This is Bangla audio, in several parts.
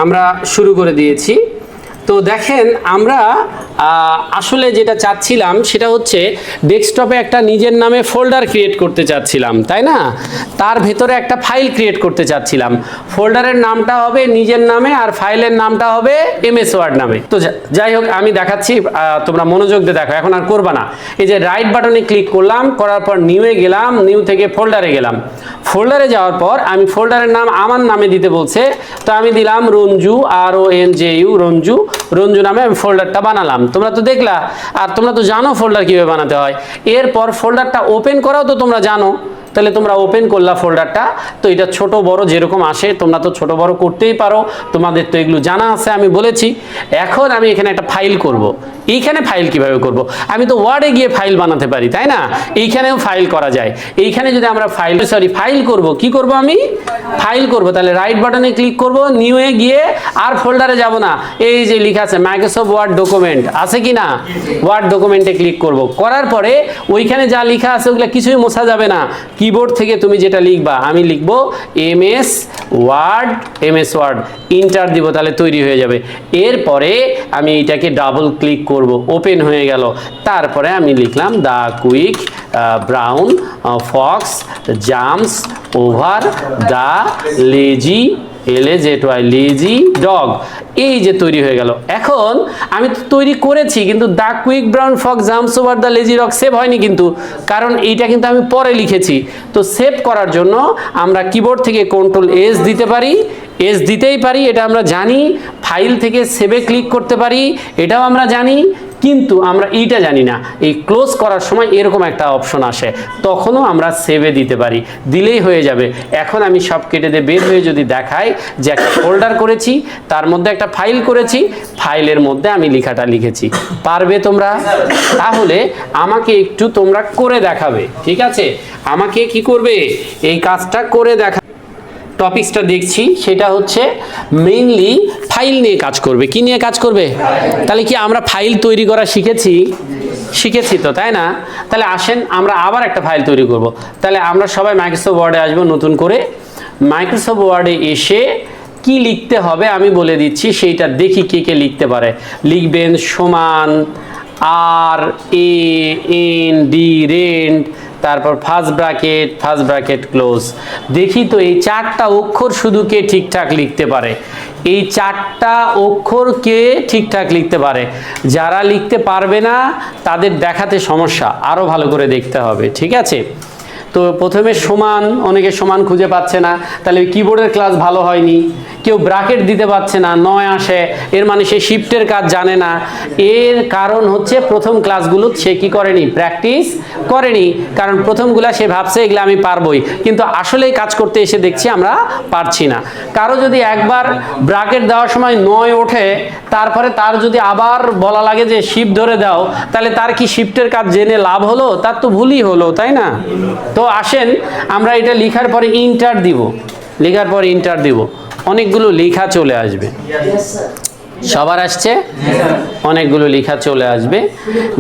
আমরা শুরু করে দিয়েছি। তো দেখেন আমরা আসলে যেটা চাচ্ছিলাম সেটা হচ্ছে ডেস্কটপে একটা নিজের নামে ফোল্ডার ক্রিয়েট করতে চাচ্ছিলাম, তাই না? তার ভেতরে একটা ফাইল ক্রিয়েট করতে চাচ্ছিলাম। ফোল্ডারের নামটা হবে নিজের নামে আর ফাইলের নামটা হবে এমএস ওয়ার্ড নামে। তো যাই হোক আমি দেখাচ্ছি, তোমরা মনোযোগ দিয়ে দেখো, এখন আর করবা না। এই যে রাইট বাটনে ক্লিক করলাম, করার পর নিউয়ে গেলাম, নিউ থেকে ফোল্ডারে গেলাম। ফোল্ডারে যাওয়ার পর আমি ফোল্ডারের নাম আমার নামে দিতে বলছে, তো আমি দিলাম রঞ্জু, RONJU, রঞ্জু নামে আমি ফোল্ডারটা বানালাম। তোমরা তো দেখলা, আর তোমরা তো জানো ফোল্ডার কিভাবে বানাতে হয়। এরপর ফোল্ডারটা ওপেন করাও তো তোমরা জানো, তাহলে তোমরা ওপেন করলা ফোল্ডারটা। তো এটা ছোট বড় যেরকম আসে তোমরা তো ছোট বড় করতেই পারো, তোমাদের তো এগুলো জানা আছে, আমি বলেছি। এখন আমি এখানে একটা ফাইল করব। এইখানে ফাইল কিভাবে করব? আমি তো ওয়ার্ডে গিয়ে ফাইল বানাতে পারি, তাই না? এইখানেও ফাইল করা যায়। এইখানে যদি আমরা ফাইল করব, কি করব? আমি ফাইল করব। তাহলে রাইট বাটনে ক্লিক করব, নিউয়ে গিয়ে আর ফোল্ডারে যাব না, এই যে লেখা আছে মাইক্রোসফট ওয়ার্ড ডকুমেন্ট, আছে কি না? ওয়ার্ড ডকুমেন্টে ক্লিক করব। করার পরে ওইখানে যা লেখা আছে ওগুলো কিছুই মোছা যাবে না। কিবোর্ড থেকে তুমি যেটা লিখবা, আমি লিখব এমএস ওয়ার্ড, ইন্টার দিব, তাহলে তৈরি হয়ে যাবে। এরপরে আমি এটাকে ডাবল ক্লিক করব, ওপেন হয়ে গেল। তারপরে আমি লিখলাম the quick brown Fox jumps over the lazy lazy dog, এই যে তৈরি হয়ে গেল। এখন আমি তো তৈরি করেছি, কিন্তু the quick brown Fox jumps over the lazy dog save হয়নি কিন্তু, কারণ এইটা কিন্তু আমি পরে লিখেছি। তো সেভ করার জন্য আমরা কিবোর্ড থেকে Ctrl+S দিতে পারি, এস দিতেই পারি, এটা আমরা জানি। ফাইল থেকে সেভে ক্লিক করতে পারি, এটাও আমরা জানি। কিন্তু আমরা এইটা জানি না, এই ক্লোজ করার সময় এরকম একটা অপশন আসে, তখনও আমরা সেভে দিতে পারি, দিলেই হয়ে যাবে। এখন আমি সব কেটে দিয়ে বের হয়ে যদি দেখাই যে একটা ফোল্ডার করেছি, তার মধ্যে একটা ফাইল করেছি, ফাইলের মধ্যে আমি লেখাটা লিখেছি। পারবে তোমরা? তাহলে আমাকে একটু তোমরা করে দেখাবে, ঠিক আছে? আমাকে কি করবে? এই কাজটা করে দেখা। টপিকসটা দেখছি সেটা হচ্ছে মেইনলি ফাইল নিয়ে কাজ করবে। কি নিয়ে কাজ করবে? তাহলে কি আমরা ফাইল তৈরি করা শিখেছি তো, তাই না? তাহলে আসেন আমরা আবার একটা ফাইল তৈরি করব। তাহলে আমরা সবাই মাইক্রোসফট ওয়ার্ডে আসবো, নতুন করে মাইক্রোসফট ওয়ার্ডে এসে কি লিখতে হবে আমি বলে দিচ্ছি, সেইটা দেখি কে কে লিখতে পারে। লিখবেন সমান RAND, রেন্ড, তারপর ফার্স্ট ব্র্যাকেট ক্লোজ। দেখি তো এই চারটা অক্ষর শুধু কে ঠিকঠাক লিখতে পারে? এই চারটা অক্ষর কে ঠিকঠাক লিখতে পারে? যারা লিখতে পারবে না তাদের দেখাতে সমস্যা, আরো ভালো করে দেখতে হবে, ঠিক আছে? তো প্রথমে সমান, অনেকে সমান খুঁজে পাচ্ছে না, তাহলে কিবোর্ডের ক্লাস ভালো হয়নি। কেউ ব্র্যাকেট দিতে পারছে না, 9 আসে, এর মানে সে শিফটের কাজ জানে না। এর কারণ হচ্ছে প্রথম ক্লাসগুলো সে কি করেনি? প্র্যাকটিস করেনি। কারণ প্রথমগুলা সে ভাবছে এগুলো আমি পারবই, কিন্তু আসলেই কাজ করতে এসে দেখছি আমরা পারছি না। কারো যদি একবার ব্র্যাকেট দেওয়ার সময় 9 ওঠে, তারপরে তার যদি আবার বলা লাগে যে শিফট ধরে দাও, তাহলে তার কি শিফটের কাজ জেনে লাভ হলো? তার তো ভুলই হলো, তাই না? তো আসেন আমরা এটা লেখার পরে ইন্টার দিব, অনেকগুলো লেখা চলে আসবে। সবার আসছে? অনেকগুলো লেখা চলে আসবে।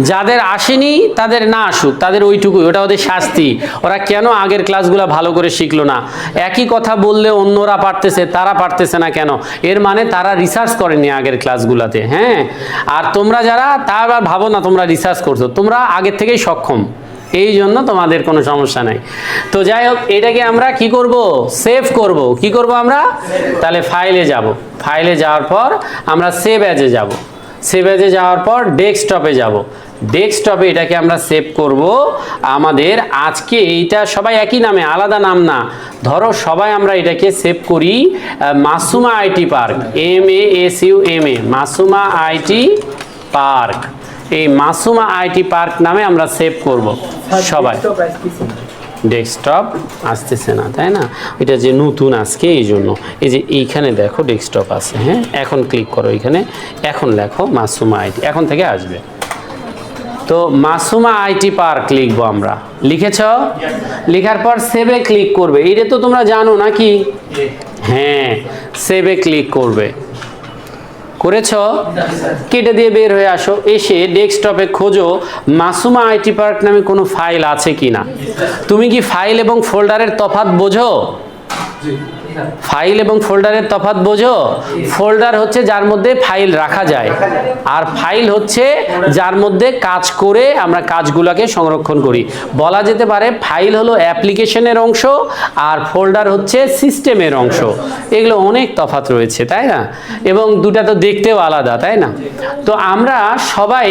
যাদের আসেনি তাদের না আসুক, তাদের ওইটুকুই, ওটা ওদের শাস্তি। ওরা কেন আগের ক্লাসগুলো ভালো করে শিখলো না? একই কথা বললে অন্যরা পারতেছে, তারা পারতেছে না কেন? এর মানে তারা রিসার্চ করেনি আগের ক্লাসগুলোতে। হ্যাঁ, আর তোমরা যারা, তা আবার ভাবো না তোমরা রিসার্চ করছো, তোমরা আগের থেকেই সক্ষম, এই জন্য তোমাদের কোনো সমস্যা নাই। তো যাই হোক, এটাকে আমরা কি করব? সেভ করব। কি করব আমরা? তাহলে ফাইলে যাব, ফাইলে যাওয়ার পর আমরা সেভ অ্যাজে যাব, সেভ অ্যাজে যাওয়ার পর ডেস্কটপে যাব। ডেস্কটপে এটাকে আমরা সেভ করব। আমাদের আজকে এইটা সবাই একই নামে, আলাদা নাম না। ধরো সবাই আমরা এটাকে সেভ করি Masuma IT park, MASUMA, Masuma IT park. এই মাসুমা আইটি পার্ক নামে আমরা সেভ করব সবাই। ডেস্কটপ আসতেছে না, তাই না? এটা যে নতুন আজকে, এই জন্য। এই যে এইখানে দেখো ডেস্কটপ আছে, হ্যাঁ, এখন ক্লিক করো এখানে, এখন লেখো মাসুমা আইটি, এখন থেকে আসবে। তো মাসুমা আইটি পার্ক লিখবো আমরা। লিখেছ? লেখার পর সেভে ক্লিক করবে। এটা তো তোমরা জানো নাকি? হ্যাঁ, সেভে ক্লিক করবে। করেছ? কেটে দিয়ে বের হয়ে আসো, এসে ডেস্কটপে খোঁজো মাসুমা আইটি পার্ক নামে কোনো ফাইল আছে কিনা। তুমি কি ফাইল এবং ফোল্ডারের তফাৎ বোঝো? ফাইল এবং ফোল্ডারের তফাৎ বোঝো? ফোল্ডার হচ্ছে যার মধ্যে ফাইল রাখা যায়, আর ফাইল হচ্ছে যার মধ্যে কাজ করে আমরা কাজগুলোকে সংরক্ষণ করি। বলা যেতে পারে ফাইল হলো অ্যাপ্লিকেশনের অংশ আর ফোল্ডার হচ্ছে সিস্টেমের অংশ। এগুলো অনেক তফাৎ রয়েছে, তাই না? এবং দুটা তো দেখতেও আলাদা, তাই না? তো আমরা সবাই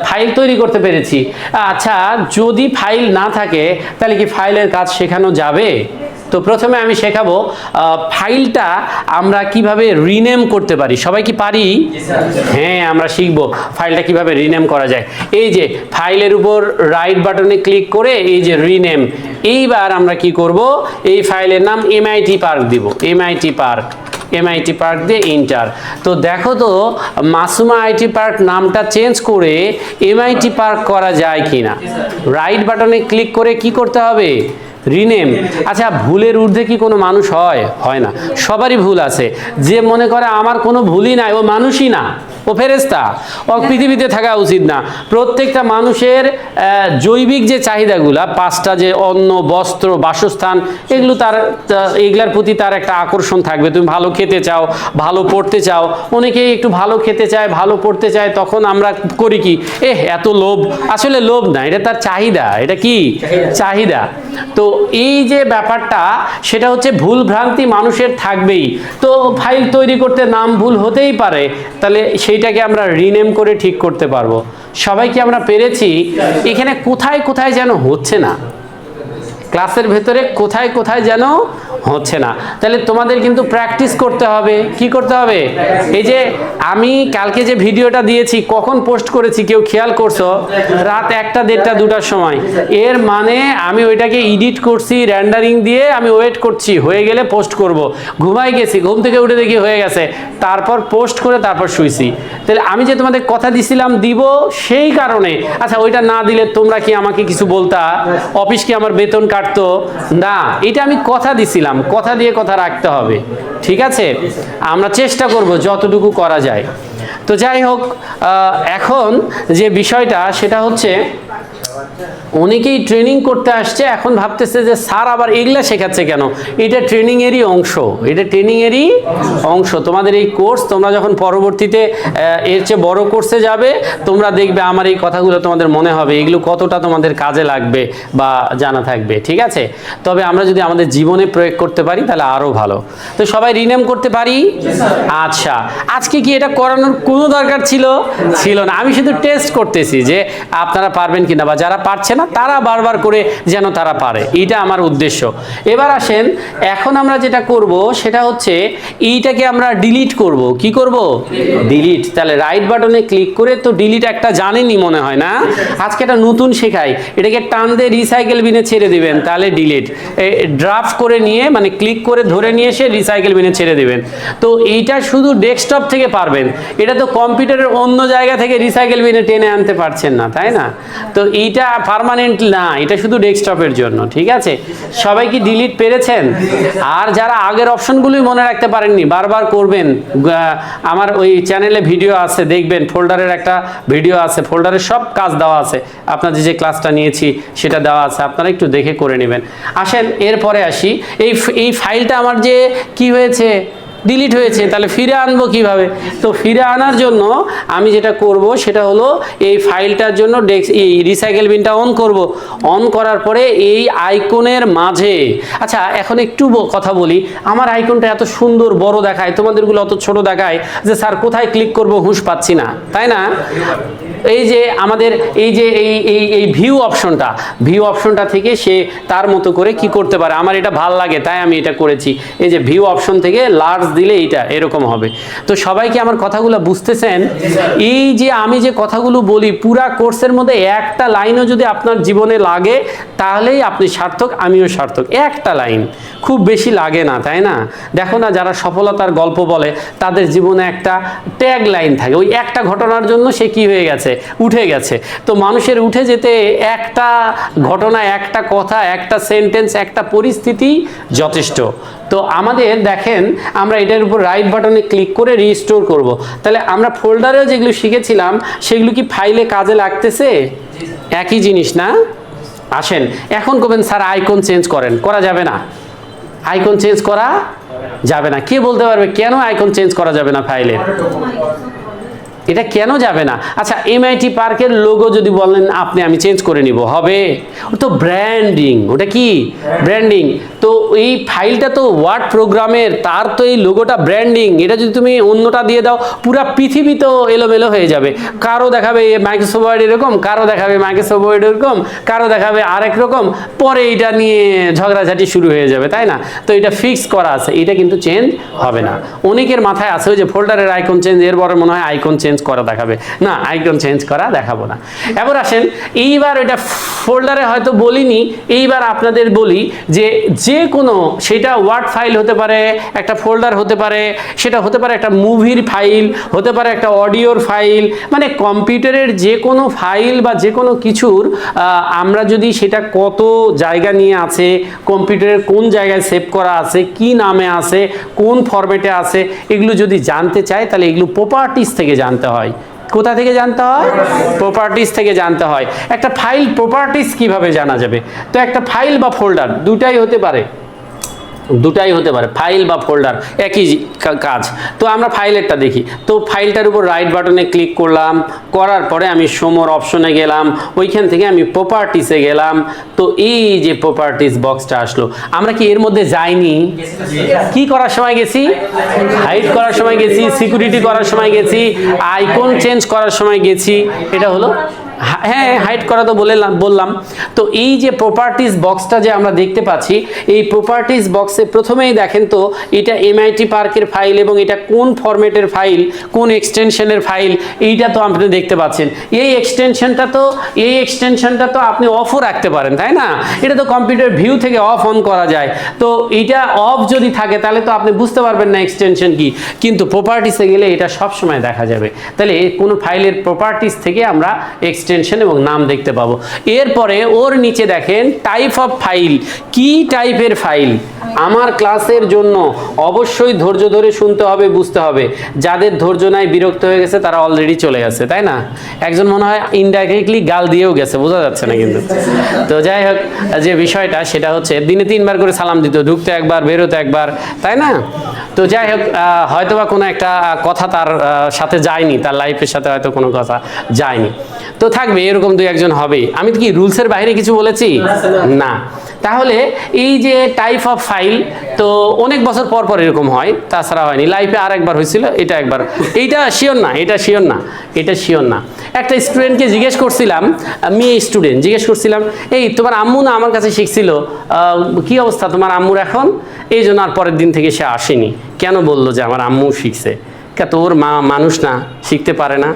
ফাইল তৈরি করতে পেরেছি। আচ্ছা, যদি ফাইল না থাকে তাহলে কি ফাইলের কাজ শেখানো যাবে? তো প্রথমে আমি শেখাবো ফাইলটা আমরা কিভাবে রিনেম করতে পারি। সবাই কি পারি? হ্যাঁ, আমরা শিখবো ফাইলটা কিভাবে রিনেম করা যায়। এই যে ফাইলের উপর রাইট বাটনে ক্লিক করে এই যে রিনেম, এইবার আমরা কি করব, এই ফাইলের নাম MIT পার্ক দিব, MIT পার্ক দিয়ে এন্টার। তো দেখো তো মাসুমা আইটি পার্ক নামটা চেঞ্জ করে MIT পার্ক করা যায় কিনা। রাইট বাটনে ক্লিক করে কি করতে হবে, রিনেম। আচ্ছা, ভুলের ঊর্ধ্বে কি কোনো মানুষ হয়? হয় না, সবারই ভুল আছে। যে মনে করে আমার কোনো ভুলই নাই, ও মানুষই না, ও ফেরেশতা, ও পৃথিবীতে থাকা উচিত না। প্রত্যেকটা মানুষের জৈবিক যে চাহিদাগুলা, পাঁচটা, যে অন্ন, বস্ত্র, বাসস্থান, এগুলার প্রতি তার একটা আকর্ষণ থাকবে। তুমি ভালো খেতে চাও, ভালো পড়তে চাও, অনেকেই একটু ভালো খেতে চায়, ভালো পড়তে চায়, তখন আমরা করি কি, এত লোভ। আসলে লোভ না, এটা তার চাহিদা। এটা কি চাহিদা? তো এই যে ব্যাপারটা, সেটা হচ্ছে ভুল ভ্রান্তি মানুষের থাকবেই। তো ফাইল তৈরি করতে নাম ভুল হতেই পারে, তাহলে সেইটাকে আমরা রিনেম করে ঠিক করতে পারবো। সবাই কি আমরা পেরেছি? এখানে কোথায় কোথায় যেন হচ্ছে না, ক্লাসের ভেতরে কোথায় কোথায় যেন হচ্ছে না। তাহলে তোমাদের কিন্তু প্র্যাকটিস করতে হবে। কি করতে হবে? এই যে আমি কালকে যে ভিডিওটা দিয়েছি, কখন পোস্ট করেছি কেউ খেয়াল করছো? রাত 1টা, 1:30, 2টার সময়। এর মানে আমি ওইটাকে এডিট করছি, র্যান্ডারিং দিয়ে আমি ওয়েট করছি, হয়ে গেলে পোস্ট করব। ঘুমাই গেছি, ঘুম থেকে উঠে দেখি হয়ে গেছে, তারপর পোস্ট করে তারপর শুইছি। তাহলে আমি যে তোমাদের কথা দিছিলাম দিব, সেই কারণে। আচ্ছা, ওইটা না দিলে তোমরা কি আমাকে কিছু বলতা? অফিস কি আমার বেতন কাটতো? না, এটা আমি কথা দিছিলাম, কথা দিয়ে কথা রাখতে হবে। ঠিক আছে, আমরা চেষ্টা করব যতটুকু করা যায়। তো যাই হোক, এখন যে বিষয়টা সেটা হচ্ছে, অনেকেই ট্রেনিং করতে আসছে, এখন ভাবতেছে যে স্যার আবার এগুলা শেখাচ্ছে কেন। এটা ট্রেনিং এরই অংশ, এটা ট্রেনিং এরই অংশ। তোমাদের এই কোর্স, তোমরা যখন পরবর্তীতে এর চেয়ে বড় কোর্সে যাবে, তোমরা দেখবে আমার এই কথাগুলো তোমাদের মনে হবে, এগুলো কতটা তোমাদের কাজে লাগবে বা জানা থাকবে। ঠিক আছে, তবে আমরা যদি আমাদের জীবনে প্রয়োগ করতে পারি তাহলে আরো ভালো। তো সবাই রিনেম করতে পারি? আচ্ছা, আজকে কি এটা করানোর কোনো দরকার ছিল? ছিল না। আমি শুধু টেস্ট করতেছি যে আপনারা পারবেন কিনা, বা যারা পারছে না তারা বারবার করে যেন তারা পারে, এইটা আমার উদ্দেশ্য। এবার আসেন, এখন আমরা যেটা করব সেটা হচ্ছে এইটাকে আমরা ডিলিট করব। কি করব? ডিলিট। তাহলে রাইট বাটনে ক্লিক করে, তো ডিলিট একটা জানেনই মনে হয় না, আজকে একটা নতুন শেখাই। এটাকে টান দিয়ে রিসাইকেল বিনে ছেড়ে দিবেন, তাহলে ডিলিট। ড্রাফট করে নিয়ে, মানে ক্লিক করে ধরে নিয়ে এসে রিসাইকেল বিনে ছেড়ে দিবেন। তো এইটা শুধু ডেস্কটপ থেকে পারবেন, এটা তো কম্পিউটারের অন্য জায়গা থেকে রিসাইকেল বিনে টেনে আনতে পারছেন না, তাই না? তো এইটা পার্মানেন্ট না, এটা শুধু ডেস্কটপের জন্য। ঠিক আছে, সবাই কি ডিলিট পেরেছেন? আর যারা আগের অপশনগুলোই মনে রাখতে পারেননি, বারবার করবেন। আমার ওই চ্যানেলে ভিডিও আছে, দেখবেন, ফোল্ডারের একটা ভিডিও আছে, ফোল্ডারের সব কাজ দেওয়া আছে, আপনাদের যে ক্লাসটা নিয়েছি সেটা দেওয়া আছে, আপনারা একটু দেখে করে নেবেন। আসেন, এরপরে আসি, এই ফাইলটা আমার যে কি হয়েছে, ডিলিট হয়েছে, তাহলে ফিরে আনবো কিভাবে? তো ফিরে আনার জন্য আমি যেটা করব সেটা হলো, এই ফাইলটার জন্য এই রিসাইকেল বিনটা অন করব। অন করার পরে এই আইকনের মাঝে, আচ্ছা এখন একটু কথা বলি, আমার আইকনটা এত সুন্দর বড় দেখায়, তোমাদেরগুলো অত ছোট দেখায়, যে স্যার কোথায় ক্লিক করব হুঁশ পাচ্ছি না, তাই না? এই যে আমাদের এই যে এই ভিউ অপশনটা থেকে সে তার মতো করে কি করতে পারে। আমার এটা ভাল লাগে তাই আমি এটা করেছি। এই যে ভিউ অপশন থেকে লার্জ দিলে এইটা এরকম হবে। তো সবাই কি আমার কথাগুলো বুঝতেছেন? এই যে আমি যে কথাগুলো বলি, পুরা কোর্সের মধ্যে একটা লাইনও যদি আপনার জীবনে লাগে, তাহলেই আপনি সার্থক, আমিও সার্থক। একটা লাইন, খুব বেশি লাগে না, তাই না? দেখো না, যারা সফলতার গল্প বলে, তাদের জীবনে একটা ট্যাগ লাইন থাকে, ওই একটা ঘটনার জন্য সে কি হয়ে গেছে, উঠে গেছে। তো মানুষের উঠে যেতে একটা ঘটনা, একটা কথা, একটা সেন্টেন্স, একটা পরিস্থিতি যথেষ্ট। তো আমাদের দেখেন, আমরা এটার উপর রাইট বাটনে ক্লিক করে রিস্টোর করব। তাহলে আমরা ফোল্ডারেও যেগুলো শিখেছিলাম সেগুলো কি ফাইলে কাজে লাগতেছে? একই জিনিস না? আসেন, এখন করবেন স্যার আইকন চেঞ্জ করেন, করা যাবে না। আইকন চেঞ্জ করা যাবে না। কে বলতে পারবে কেন আইকন চেঞ্জ করা যাবে না ফাইলের? এটা কেন যাবে না? আচ্ছা, এমআইটি পার্কের লোগো যদি বলেন আপনি আমি চেঞ্জ করে নিব, হবে? ওটা তো ব্র্যান্ডিং। ওটা কি ব্র্যান্ডিং? তো এই ফাইলটা তো ওয়ার্ড প্রোগ্রামের, তার তো এই লোগোটা ব্র্যান্ডিং। এটা যদি তুমি অন্যটা দিয়ে দাও পুরো পৃথিবী তো এলোমেলো হয়ে যাবে। কারো দেখাবে মাইক্রোসফট ওয়ার্ড এরকম, কারো দেখাবে মাইক্রোসফট ওয়ার্ড এরকম, কারো দেখাবে আরেক রকম, পরে এটা নিয়ে ঝগড়াঝাটি শুরু হয়ে যাবে, তাই না? তো এটা ফিক্স করা আছে, এটা কিন্তু চেঞ্জ হবে না। অনেকের মাথায় আছে ওই যে ফোল্ডারের আইকন চেঞ্জ, এরপরে মনে হয় আইকন চেঞ্জ করা দেখাবে, না আইকন চেঞ্জ করা দেখাবো না। এবার আসেন, এইবার এটা ফোল্ডারে হয়তো বলিনি, এইবার আপনাদের বলি যে যে কোনো, সেটা ওয়ার্ড ফাইল হতে পারে, একটা ফোল্ডার হতে পারে, সেটা হতে পারে একটা মুভির ফাইল, হতে পারে একটা অডিওর ফাইল, মানে কম্পিউটারের যে কোনো ফাইল বা যে কোনো কিছুর আমরা যদি সেটা কত জায়গা নিয়ে আছে, কম্পিউটারের কোন জায়গায় সেভ করা আছে, কি নামে আছে, কোন ফরম্যাটে আছে, এগুলো যদি জানতে চাই তাহলে এগুলো প্রপার্টিজ থেকে জানতে হয়। কোথা থেকে জানতে হয়? প্রপার্টিজ থেকে জানতে হয়। একটা ফাইল প্রপার্টিজ কিভাবে জানা যাবে? তো একটা ফাইল বা ফোল্ডার দুটাই হতে পারে, ফাইল বা ফোল্ডার একই কাজ। তো আমরা ফাইলেরটা দেখি। তো ফাইলটার উপর রাইট বাটনে ক্লিক করলাম, করার পরে আমি শোমোর অপশনে গেলাম, ওইখান থেকে আমি প্রপার্টিসে গেলাম। তো এই যে প্রপার্টিস বক্সটা আসলো, আমরা কি এর মধ্যে যাইনি? কি করার সময় গেছি? হাইড করার সময় গেছি, সিকিউরিটি করার সময় গেছি, আইকন চেঞ্জ করার সময় গেছি। এটা হলো, হ্যাঁ হাইড করা তো বললাম। তো এই যে প্রপার্টিজ বক্সটা যে আমরা দেখতে পাচ্ছি, এই প্রপার্টিজ বক্সে প্রথমেই দেখেন তো এটা এমআইটি পার্কের ফাইল এবং এটা কোন ফরম্যাটের ফাইল, কোন এক্সটেনশনের ফাইল, এইটা তো আপনি দেখতে পাচ্ছেন। এই এক্সটেনশনটা তো আপনি অফও রাখতে পারেন, তাই না? এটা তো কম্পিউটার ভিউ থেকে অফ অন করা যায়। তো এটা অফ যদি থাকে তাহলে তো আপনি বুঝতে পারবেন না এক্সটেনশন কি, কিন্তু প্রপার্টিসে গেলে এটা সব সময় দেখা যাবে। তাহলে কোনো ফাইলের প্রপার্টিস থেকে আমরা এক্সটেনশন এবং নাম দেখতে পাবো। এরপরে ওর নিচে দেখেন টাইপ অফ ফাইল, কি টাইপের ফাইল। আমার ক্লাসের জন্য অবশ্যই ধৈর্য ধরে শুনতে হবে, বুঝতে হবে। যাদের ধৈর্য নাই, বিরক্ত হয়ে গেছে, তারা অলরেডি চলে গেছে, তাই না? একজন মনে হয় ইনডাইরেক্টলি গাল দিয়েও গেছে, বোঝা যাচ্ছে না কিন্তু। তো যাই হোক, যে বিষয়টা সেটা হচ্ছে দিনে 3 বার করে সালাম দিত, ঢুকতে একবার, বেরোতে একবার, তাই না? তো যাই হোক, হয়তোবা কোনো একটা কথা তার সাথে যায়নি, তার লাইফের সাথে হয়তো কোনো কথা যায়নি। তো থাকবে এরকম 2-1 হবে। আমি কি রুলসের বাইরে কিছু বলেছি? না। তাহলে এই যে টাইপ অফ ফাইল, তো অনেক বছর পর পর এরকম হয়, তাছাড়া হয়নি। লাইফে আর একবার হয়েছিল, এটা একবার, এইটা শিওর না, এটা শিওর না। একটা স্টুডেন্টকে জিজ্ঞেস করছিলাম, মেয়ে স্টুডেন্ট, জিজ্ঞেস করছিলাম, এই তোমার আম্মু না আমার কাছে শিখছিল, কি অবস্থা তোমার আম্মুর এখন? এই জন্য আর পরের দিন থেকে সে আসেনি। কেন বললো যে আমার আম্মু শিখছে? তোর মা মানুষ না, শিখতে পারে না,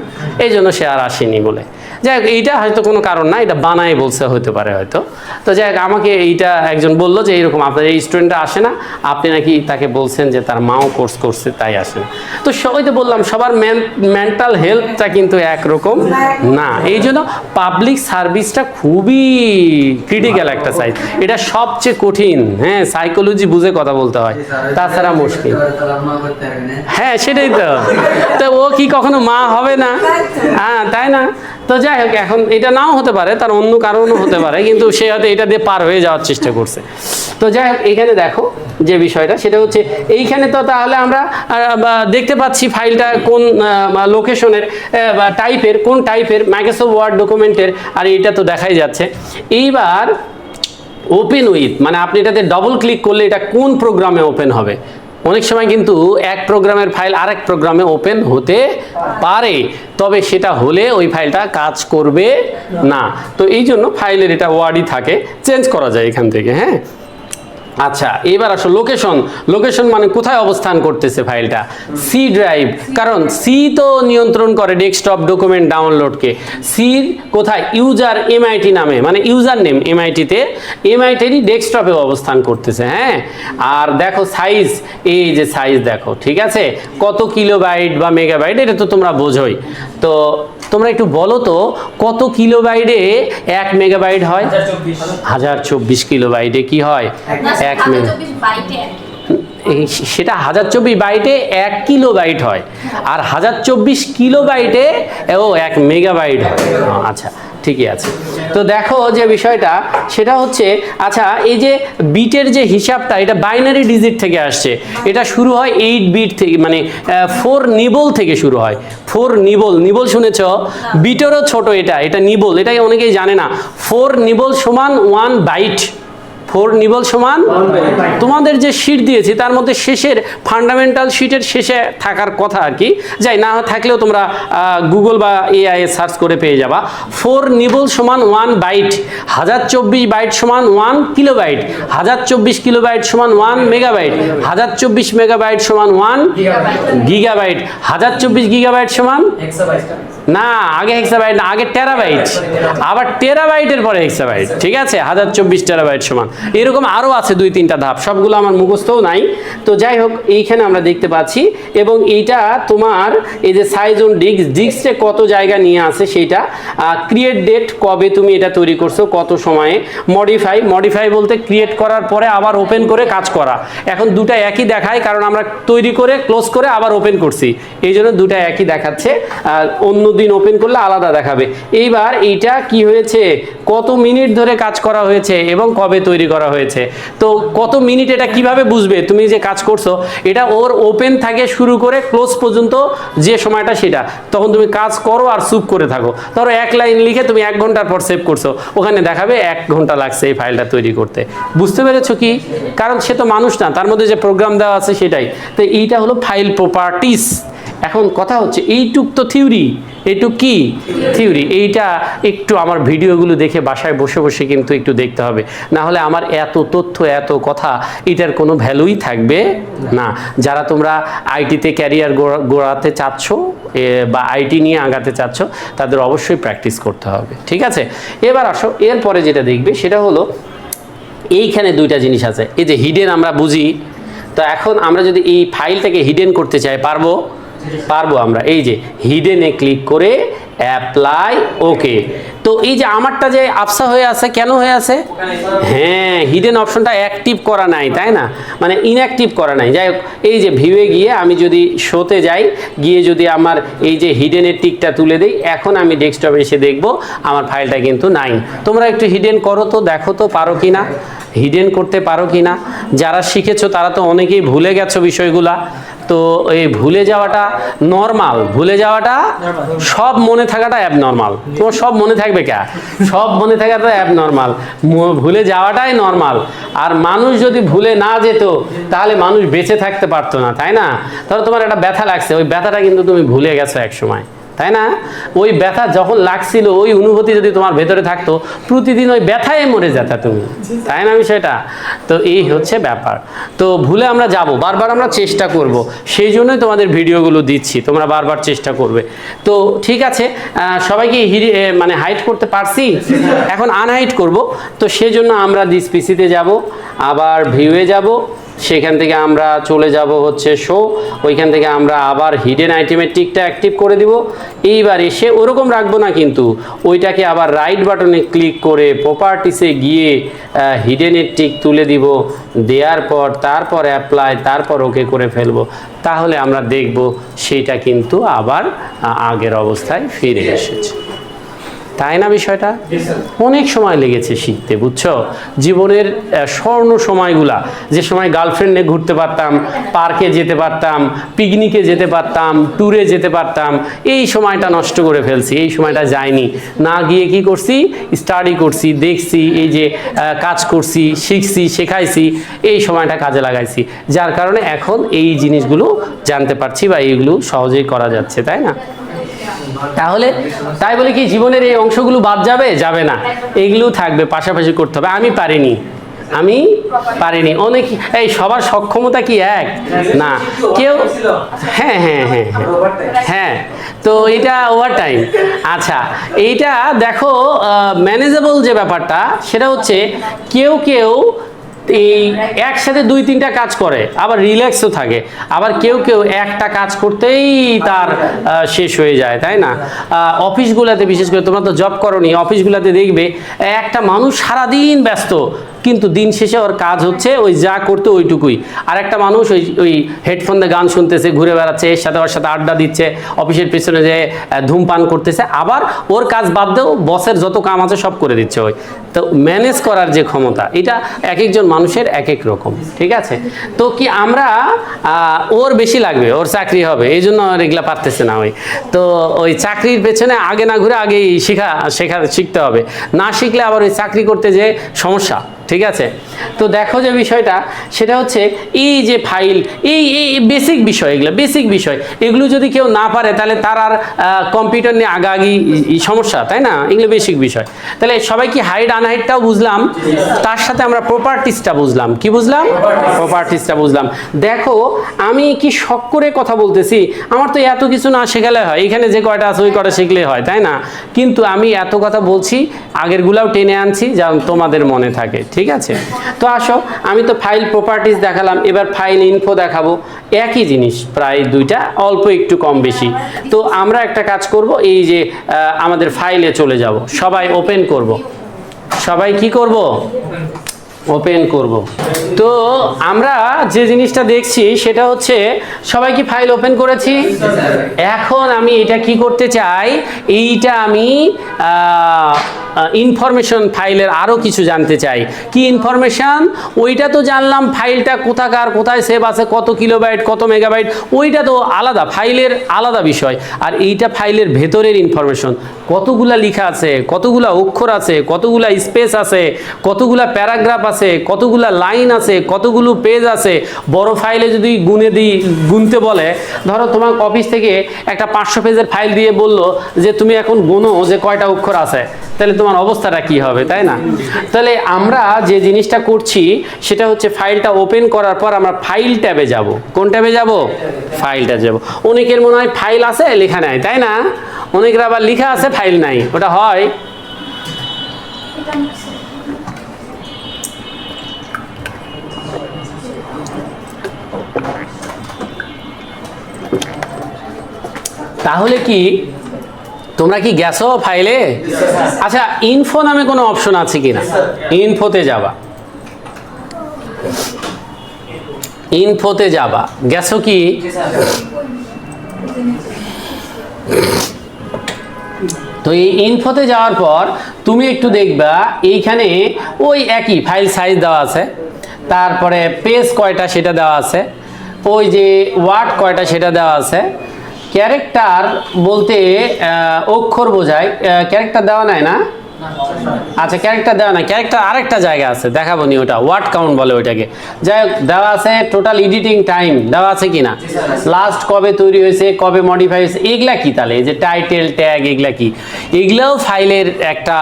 এই জন্য সে আর আসেনি বলে। যাই হোক, এইটা হয়তো কোনো কারণ না, এটা বানায় বলছে হতে পারে হয়তো। তো যাই হোক, আমাকে এইটা একজন বললো যে এইরকম আপনার এই স্টুডেন্টটা আসে না, আপনি নাকি তাকে বলছেন যে তার মাও কোর্স করছে তাই আসে না। তো সবাই তো বললাম সবার মেন্টাল হেলথটা কিন্তু একরকম না, এই জন্য পাবলিক সার্ভিসটা খুবই ক্রিটিক্যাল একটা সাইজ। এটা সবচেয়ে কঠিন, হ্যাঁ, সাইকোলজি বুঝে কথা বলতে হয়, তাছাড়া মুশকিল। হ্যাঁ সেটাই তো ও কি কখনো মা হবে না? হ্যাঁ, তাই না? তো যাই হোক, এখন এটা নাও হতে পারে, তার অন্য কারণও হতে পারে, কিন্তু সে হয়তো এটা দিয়ে পার হয়ে যাওয়ার চেষ্টা করছে। তো যাই হোক, এইখানে দেখো যে বিষয়টা সেটা হচ্ছে, এইখানে তো তাহলে আমরা দেখতে পাচ্ছি ফাইলটা কোন লোকেশনের বা টাইপের, কোন টাইপের, মাইক্রোসফট ওয়ার্ড ডকুমেন্টের, আর এটা তো দেখাই যাচ্ছে। এইবার ওপেন উইথ, মানে আপনি এটাতে ডবল ক্লিক করলে এটা কোন প্রোগ্রামে ওপেন হবে। অনেক সময় কিন্তু এক প্রোগ্রামের ফাইল আরেক প্রোগ্রামে ওপেন হতে পারে, তবে সেটা হলে ওই ফাইলটা কাজ করবে না। তো এই জন্য ফাইলের এটা ওয়ার্ডই থাকে, চেঞ্জ করা যায় এখান থেকে। হ্যাঁ, আচ্ছা, এবার আসো লোকেশন মানে কোথায় অবস্থান করতেছে ফাইলটা? সি ড্রাইভ, কারণ সি তো নিয়ন্ত্রণ করে ডেস্কটপ ডকুমেন্ট ডাউনলোডকে। সি কোথায়? ইউজার এমআইটি নামে, মানে ইউজার নেম এমআইটিতে, এমআইটিরই ডেস্কটপে অবস্থান করতেছে। হ্যাঁ, আর দেখো সাইজ, এই যে সাইজ দেখো, ঠিক আছে, কত কিলোবাইট বা মেগাবাইট, এটা তো তোমরা বোঝোই। তো তোমরা একটু বলো তো, কত কিলোবাইটে 1 মেগাবাইট হয়? 1024 কিলোবাইটে কি হয়? 1 সেটা 1024 বাইটে 1 কিলোবাইট হয়, আর 1024 কিলোবাইটে 1 মেগাবাইট হয়। আচ্ছা, ঠিকই আছে। তো দেখো যে বিষয়টা সেটা হচ্ছে, আচ্ছা এই যে বিটের যে হিসাবটা, এটা বাইনারি ডিজিট থেকে আসছে। এটা শুরু হয় 8 বিট থেকে, মানে 4 নিবল থেকে শুরু হয়। 4 নিবল, নিবল শুনেছ? বিটেরও ছোট এটা, এটা নিবল, এটাই অনেকেই জানে না। 4 নিবল সমান 1 বাইট। 4 নিবল সমান, তোমাদের যে শিট দিয়েছি তার মধ্যে শেষের ফান্ডামেন্টাল শিটের শেষে থাকার কথা আর কি, যাই না থাকলেও তোমরা গুগল বা এআই সার্চ করে পেয়ে যাবা। 4 নিবল সমান 1 বাইট, 1024 বাইট সমান 1 কিলোবাইট, 1024 কিলোবাইট সমান 1 মেগাবাইট, 1024 মেগাবাইট সমান 1 গিগাবাইট, 1024 গিগাবাইট সমান না, আগে হেক্সাবাইট না, আগে টেরাবাইট, আবার টেরাবাইটের পরে হেক্সাবাইট, ঠিক আছে? 1024 টেরাবাইট সমান, এরকম আরও আছে 2-3টা ধাপ, সবগুলো আমার মুখস্থও নাই। তো যাই হোক, এইখানে আমরা দেখতে পাচ্ছি। এবং এইটা তোমার এই যে সাইজ অন ডিস্কে কত জায়গা নিয়ে আসে সেইটা, ক্রিয়েট ডেট কবে তুমি এটা তৈরি করছো, কত সময়ে, মডিফাই বলতে ক্রিয়েট করার পরে আবার ওপেন করে কাজ করা। এখন দুটা একই দেখায়, কারণ আমরা তৈরি করে ক্লোজ করে আবার ওপেন করছি, এই জন্য দুটা একই দেখাচ্ছে। অন্য দিন ওপেন করলে আলাদা দেখাবে। এইবার এইটা কি হয়েছে, কত মিনিট ধরে কাজ করা হয়েছে এবং কবে তৈরি করা হয়েছে। তো কত মিনিট এটা কিভাবে বুঝবে তুমি যে কাজ করছো, এটা ওর ওপেন থাকে শুরু করে ক্লোজ পর্যন্ত যে সময়টা, সেটা তখন তুমি কাজ করো আর চুপ করে থাকো। ধরো 1 লাইন লিখে তুমি 1 ঘন্টার পর সেভ করছো, ওখানে দেখাবে 1 ঘন্টা লাগছে এই ফাইলটা তৈরি করতে। বুঝতে পেরেছো কি? কারণ সে তো মানুষ না, তার মধ্যে যে প্রোগ্রাম দেওয়া আছে সেটাই। তো এইটা হলো ফাইল প্রপার্টিস। এখন কথা হচ্ছে এইটুক তো থিওরি, এইটুক কি থিওরি, এইটা একটু আমার ভিডিওগুলো দেখে বাসায় বসে বসে কিন্তু একটু দেখতে হবে, না হলে আমার এত তথ্য এত কথা এটার কোনো ভ্যালুই থাকবে না। যারা তোমরা আইটিতে ক্যারিয়ার গড়াতে চাচ্ছ বা আইটি নিয়ে আগাতে চাচ্ছ, তাদের অবশ্যই প্র্যাকটিস করতে হবে, ঠিক আছে? এবার আসো, এরপরে যেটা দেখবে সেটা হলো এইখানে 2টা জিনিস আছে। এই যে হিডেন আমরা বুঝি, তো এখন আমরা যদি এই ফাইলটাকে হিডেন করতে চাই, পারবো? আমরা এই যে হিডেনে ক্লিক করে অ্যাপ্লাই, ওকে। তো এই যে আমারটা যে আফসা হয়ে আছে, কেন হয়ে আছে? হ্যাঁ, হিডেন অপশনটা অ্যাক্টিভ করা নাই, তাই না? মানে ইনঅ্যাক্টিভ করা নাই। যাই হোক, এই যে ভিউয়ে গিয়ে আমি যদি শোতে যাই, গিয়ে যদি আমার এই যে হিডেনের টিকটা তুলে দিই, এখন আমি ডেস্কটপে এসে দেখব আমার ফাইলটা কিন্তু নাই। তোমরা একটু হিডেন করো তো, দেখো তো পারো কি না, হিডেন করতে পারো কি না। যারা শিখেছো তারা তো অনেকেই ভুলে গেছো বিষয়গুলা। তো এই ভুলে যাওয়াটা নর্মাল, ভুলে যাওয়াটা, সব মনে থাকাটা অ্যাবনর্মাল। তোমার সব মনে থাকবে কে? সব মনে থাকাটা অ্যাবনর্মাল, ভুলে যাওয়াটাই নর্মাল। আর মানুষ যদি ভুলে না যেত তাহলে মানুষ বেঁচে থাকতে পারতো না, তাই না? ধরো তোমার একটা ব্যথা লাগছে, ওই ব্যথাটা কিন্তু তুমি ভুলে গেছো এক সময়, তাই না? ওই ব্যথা যখন লাগছিল, ওই অনুভূতি যদি তোমার ভেতরে থাকতো, প্রতিদিন ওই ব্যথায় মরে যেতা তুমি, তাই না বিষয়টা? তো এই হচ্ছে ব্যাপার। তো ভুলে আমরা যাব, বারবার আমরা চেষ্টা করব, সেই জন্যই তোমাদের ভিডিওগুলো দিচ্ছি, তোমরা বারবার চেষ্টা করবে। তো ঠিক আছে, সবাইকে মানে হাইড করতে পারছি, এখন আনহাইড করব। তো সেজন্য আমরা দিস পিসিতে যাব, আবার ভিউয়ে যাব, সেখান থেকে আমরা চলে যাব হচ্ছে শো, ওইখান থেকে আমরা আবার হিডেন আইটেমের টিকটা অ্যাক্টিভ করে দিব। এইবার এসে ওরকম রাখবো না, কিন্তু ওইটাকে আবার রাইট বাটনে ক্লিক করে প্রপার্টিসে গিয়ে হিডেনের টিক তুলে দিব, দেওয়ার পর তারপর অ্যাপ্লাই, তারপর ওকে করে ফেলবো। তাহলে আমরা দেখব সেইটা কিন্তু আবার আগের অবস্থায় ফিরে এসেছে, তাই না? বিষয়টা অনেক সময় লেগেছে শিখতে, বুঝছো? জীবনের স্বর্ণ সময়গুলা, যে সময় গার্লফ্রেন্ড নিয়ে ঘুরতে পারতাম, পার্কে যেতে পারতাম, পিকনিকে যেতে পারতাম, ট্যুরে যেতে পারতাম, এই সময়টা নষ্ট করে ফেলছি। এই সময়টা যায়নি, না গিয়ে কি করছি? স্টাডি করছি, দেখছি, এই যে কাজ করছি, শিখছি, শেখাইছি, এই সময়টা কাজে লাগাইছি, যার কারণে এখন এই জিনিসগুলো জানতে পারছি বা এইগুলো সহজেই করা যাচ্ছে, তাই না? তাহলে তাই বলে কি জীবনের এই অংশগুলো বাদ যাবে? যাবে না, এগুলো থাকবে, পাশাপাশি করতে হবে। আমি পারিনি, অনেক, এই সবার সক্ষমতা কি এক না? কেউ, হ্যাঁ হ্যাঁ হ্যাঁ হ্যাঁ হ্যাঁ, তো এটা ওভার টাইম। আচ্ছা, এইটা দেখো ম্যানেজেবল যে ব্যাপারটা, সেটা হচ্ছে কেউ এই একসাথে 2-3টা কাজ করে, আবার রিল্যাক্সও থাকে, আবার কেউ কেউ একটা কাজ করতেই তার শেষ হয়ে যায়, তাই না? অফিসগুলোতে বিশেষ করে, তোমরা তো জব করোনি, অফিসগুলোতে দেখবে একটা মানুষ সারাদিন ব্যস্ত, কিন্তু দিন শেষে ওর কাজ হচ্ছে ওই যা করতে ওইটুকুই। আর একটা মানুষ ওই ওই হেডফোন দিয়ে গান শুনতেছে, ঘুরে বেড়াচ্ছে, এর সাথে ওর সাথে আড্ডা দিচ্ছে, অফিসের পিছনে যে ধূমপান করতেছে, আবার ওর কাজ বাদ দিয়েও বসের যত কাম আছে সব করে দিচ্ছে ওই। তো ম্যানেজ করার যে ক্ষমতা, এটা এক একজন মানুষের এক এক রকম, ঠিক আছে? তো কি আমরা ওর বেশি লাগবে, ওর চাকরি হবে, এই জন্য এগুলা পারতেছে না ওই। তো ওই চাকরির পেছনে আগে না ঘুরে আগেই শিখতে হবে, না শিখলে আবার ওই চাকরি করতে যে সমস্যা, ঠিক আছে? তো দেখো যে বিষয়টা, সেটা হচ্ছে এই যে ফাইল, এই বেসিক বিষয়, এগুলো বেসিক বিষয়, এগুলো যদি কেউ না পারে তাহলে তার আর কম্পিউটার নিয়ে আগাআগি সমস্যা, তাই না? এগুলো বেসিক বিষয়। তাহলে সবাই কি হাইড আনহাইডটাও বুঝলাম, তার সাথে আমরা প্রপার্টিসটা বুঝলাম। কি বুঝলাম? প্রপার্টিসটা বুঝলাম। দেখো আমি কি শখ করে কথা বলতেছি, আমার তো এত কিছু না শেখালে হয়, এখানে যে কয়টা আছে ওই কয়টা শিখলে হয়, তাই না? কিন্তু আমি এত কথা বলছি, আগেরগুলাও টেনে আনছি যেন তোমাদের মনে থাকে, ঠিক আছে? তো আসো, আমি তো ফাইল প্রপার্টিস দেখালাম, এবার ফাইল ইনফো দেখাবো। একই জিনিস, প্রায় দুইটা, অল্প একটু কম বেশি। তো আমরা একটা কাজ করব, এই যে আমাদের ফাইলে চলে যাব, সবাই ওপেন করব। সবাই কি করব? ওপেন করব। তো আমরা যে জিনিসটা দেখছি সেটা হচ্ছে, সবাই কি ফাইল ওপেন করেছি? এখন আমি এটা কি করতে চাই, এইটা আমি ইনফরমেশন ফাইলের আরও কিছু জানতে চাই। কি ইনফরমেশন? ওইটা তো জানলাম ফাইলটা কোথাকার, কোথায় সেভ আছে, কত কিলোবাইট, কত মেগাবাইট, ওইটা তো আলাদা, ফাইলের আলাদা বিষয়। আর এইটা ফাইলের ভেতরের ইনফরমেশন, কতগুলা লেখা আছে, কতগুলা অক্ষর আছে, কতগুলা স্পেস আছে, কতগুলা প্যারাগ্রাফ আছে, কতগুলা লাইন আছে, কতগুলো পেজ আছে। বড় ফাইলে যদি গুনতে বলে, ধরো তোমার অফিস থেকে একটা 500 পেজের ফাইল দিয়ে বললো যে তুমি এখন গুনো যে কয়টা অক্ষর আছে, তাহলে তোমার অবস্থাটা কি হবে, তাই না? তাহলে আমরা যে জিনিসটা করছি সেটা হচ্ছে, ফাইলটা ওপেন করার পর আমরা ফাইল ট্যাবে যাব। কোন ট্যাবে যাব? ফাইল ট্যাবে যাব। অনেকের মনে হয় ফাইল আছে লেখা নাই, তাই না? অনেকের আবার লেখা আছে ফাইল নাই, ওটা হয়। তাহলে কি তোমরা কি গেছো ফাইলে? আচ্ছা, ইনফো নামে কোনো অপশন আছে কিনা? ইনফোতে যাবা, ইনফোতে যাবা, গেছো কি? তো এই ইনফোতে যাওয়ার পর তুমি একটু দেখবা, এইখানে ওই একই ফাইল সাইজ দেওয়া আছে, তারপরে পেজ কয়টা সেটা দেওয়া আছে, ওই যে ওয়ার্ড কয়টা সেটা দেওয়া আছে। ক্যারেক্টার বলতে অক্ষর বোঝায়, ক্যারেক্টার দেওয়া নাই না? আচ্ছা, ক্যারেক্টার দেওয়া নাই, ক্যারেক্টার আরেকটা জায়গা আছে, দেখাবো নি, ওটা ওয়ার্ড কাউন্ট বলে ওইটাকে। যাই হোক, দেওয়া আছে টোটাল এডিটিং টাইম দেওয়া আছে কিনা, লাস্ট কবে তৈরি হয়েছে, কবে মডিফাই হয়েছে, এগুলা কি? তাহলে এই যে টাইটেল ট্যাগ, এগুলা কি? এগুলাও ফাইলের একটা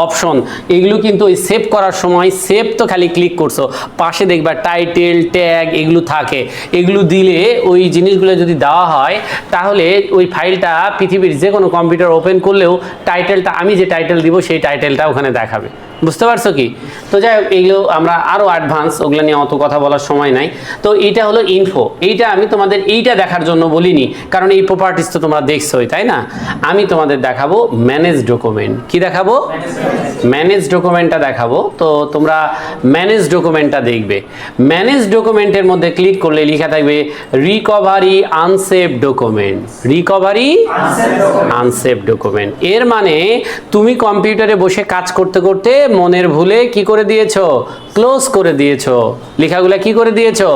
অপশন। এগুলো কিন্তু ওই সেভ করার সময়, সেভ তো খালি ক্লিক করছো, পাশে দেখবা টাইটেল ট্যাগ এগুলো থাকে। এগুলো দিলে, ওই জিনিসগুলো যদি দেওয়া হয়, তাহলে ওই ফাইলটা পৃথিবীর যে কোনো কম্পিউটার ওপেন করলেও টাইটেলটা, আমি যে টাইটেল দিব সেই টাইটেলটা ওখানে দেখাবে। বুঝতে পারছো কি? তো যাই হোক, এইগুলো আমরা আরও অ্যাডভান্স, ওগুলো নিয়ে অত কথা বলার সময় নাই। তো এইটা হলো ইনফো। এইটা আমি তোমাদের এইটা দেখার জন্য বলিনি, কারণ এই প্রপার্টিস তো তোমরা দেখছোই, তাই না? আমি তোমাদের দেখাবো ম্যানেজ ডকুমেন্ট। কি দেখাবো? ম্যানেজ ডকুমেন্টটা দেখাবো। তো তোমরা ম্যানেজ ডকুমেন্টটা দেখবে। ম্যানেজ ডকুমেন্টের মধ্যে ক্লিক করলে লেখা থাকবে recovery unsave document. Recovery unsave document এর মানে তুমি কম্পিউটারে বসে কাজ করতে করতে মনের ভুলে কি করে দিয়েছো? ক্লোজ করে দিয়েছো। লেখাগুলা কি করে দিয়েছো?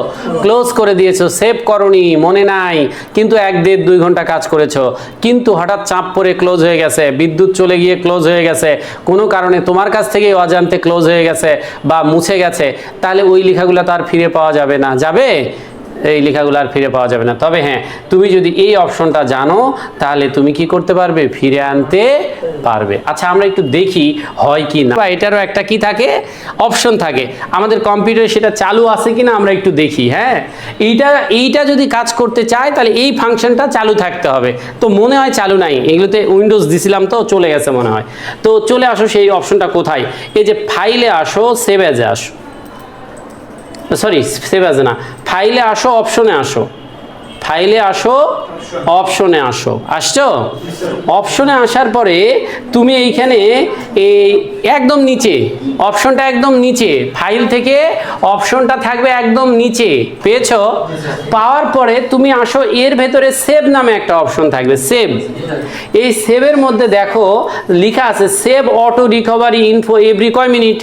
ক্লোজ করে দিয়েছো। সেভ করনি, মনে নাই, কিন্তু 1-1.5-2 ঘন্টা কাজ করেছো, কিন্তু হঠাৎ চাপ পড়ে ক্লোজ হয়ে গেছে, বিদ্যুৎ চলে গিয়ে ক্লোজ হয়ে গেছে, কোনো কারণে তোমার কাছ থেকে অজান্তে ক্লোজ হয়ে গেছে বা মুছে গেছে, তাহলে ওই লেখাগুলো তো আর ফিরে পাওয়া যাবে না। যাবে? এই লেখাগুলো আর ফিরে পাওয়া যাবে না। তবে হ্যাঁ, তুমি যদি এই অপশনটা জানো, তাহলে তুমি কি করতে পারবে? ফিরে আনতে পারবে। আচ্ছা, আমরা একটু দেখি হয় কি না। এটারও একটা কি থাকে? অপশন থাকে। আমাদের কম্পিউটারে সেটা চালু আছে কিনা আমরা একটু দেখি। হ্যাঁ, এইটা যদি কাজ করতে চায়, তাহলে এই ফাংশনটা চালু থাকতে হবে। তো মনে হয় চালু নাই, এগুলোতে উইন্ডোজ দিছিলাম তো চলে গেছে মনে হয়। তো চলে আসো, সেই অপশনটা কোথায়? এই যে ফাইলে আসো, সেভ এজে আসো। সরি সেভ অ্যাজ না, ফাইলে আসো, অপশনে আসো, ফাইলে আসো, অপশনে আসো, আসছো? অপশনে আসার পরে তুমি এইখানে এই একদম নিচে অপশনটা একদম নিচে, ফাইল থেকে অপশনটা থাকবে একদম নিচে, পেয়েছো? পাওয়ার পরে তুমি আসো, এর ভেতরে সেভ নামে একটা অপশন থাকবে, সেভ। এই সেভের মধ্যে দেখো লেখা আছে save auto recovery info every কয় মিনিট?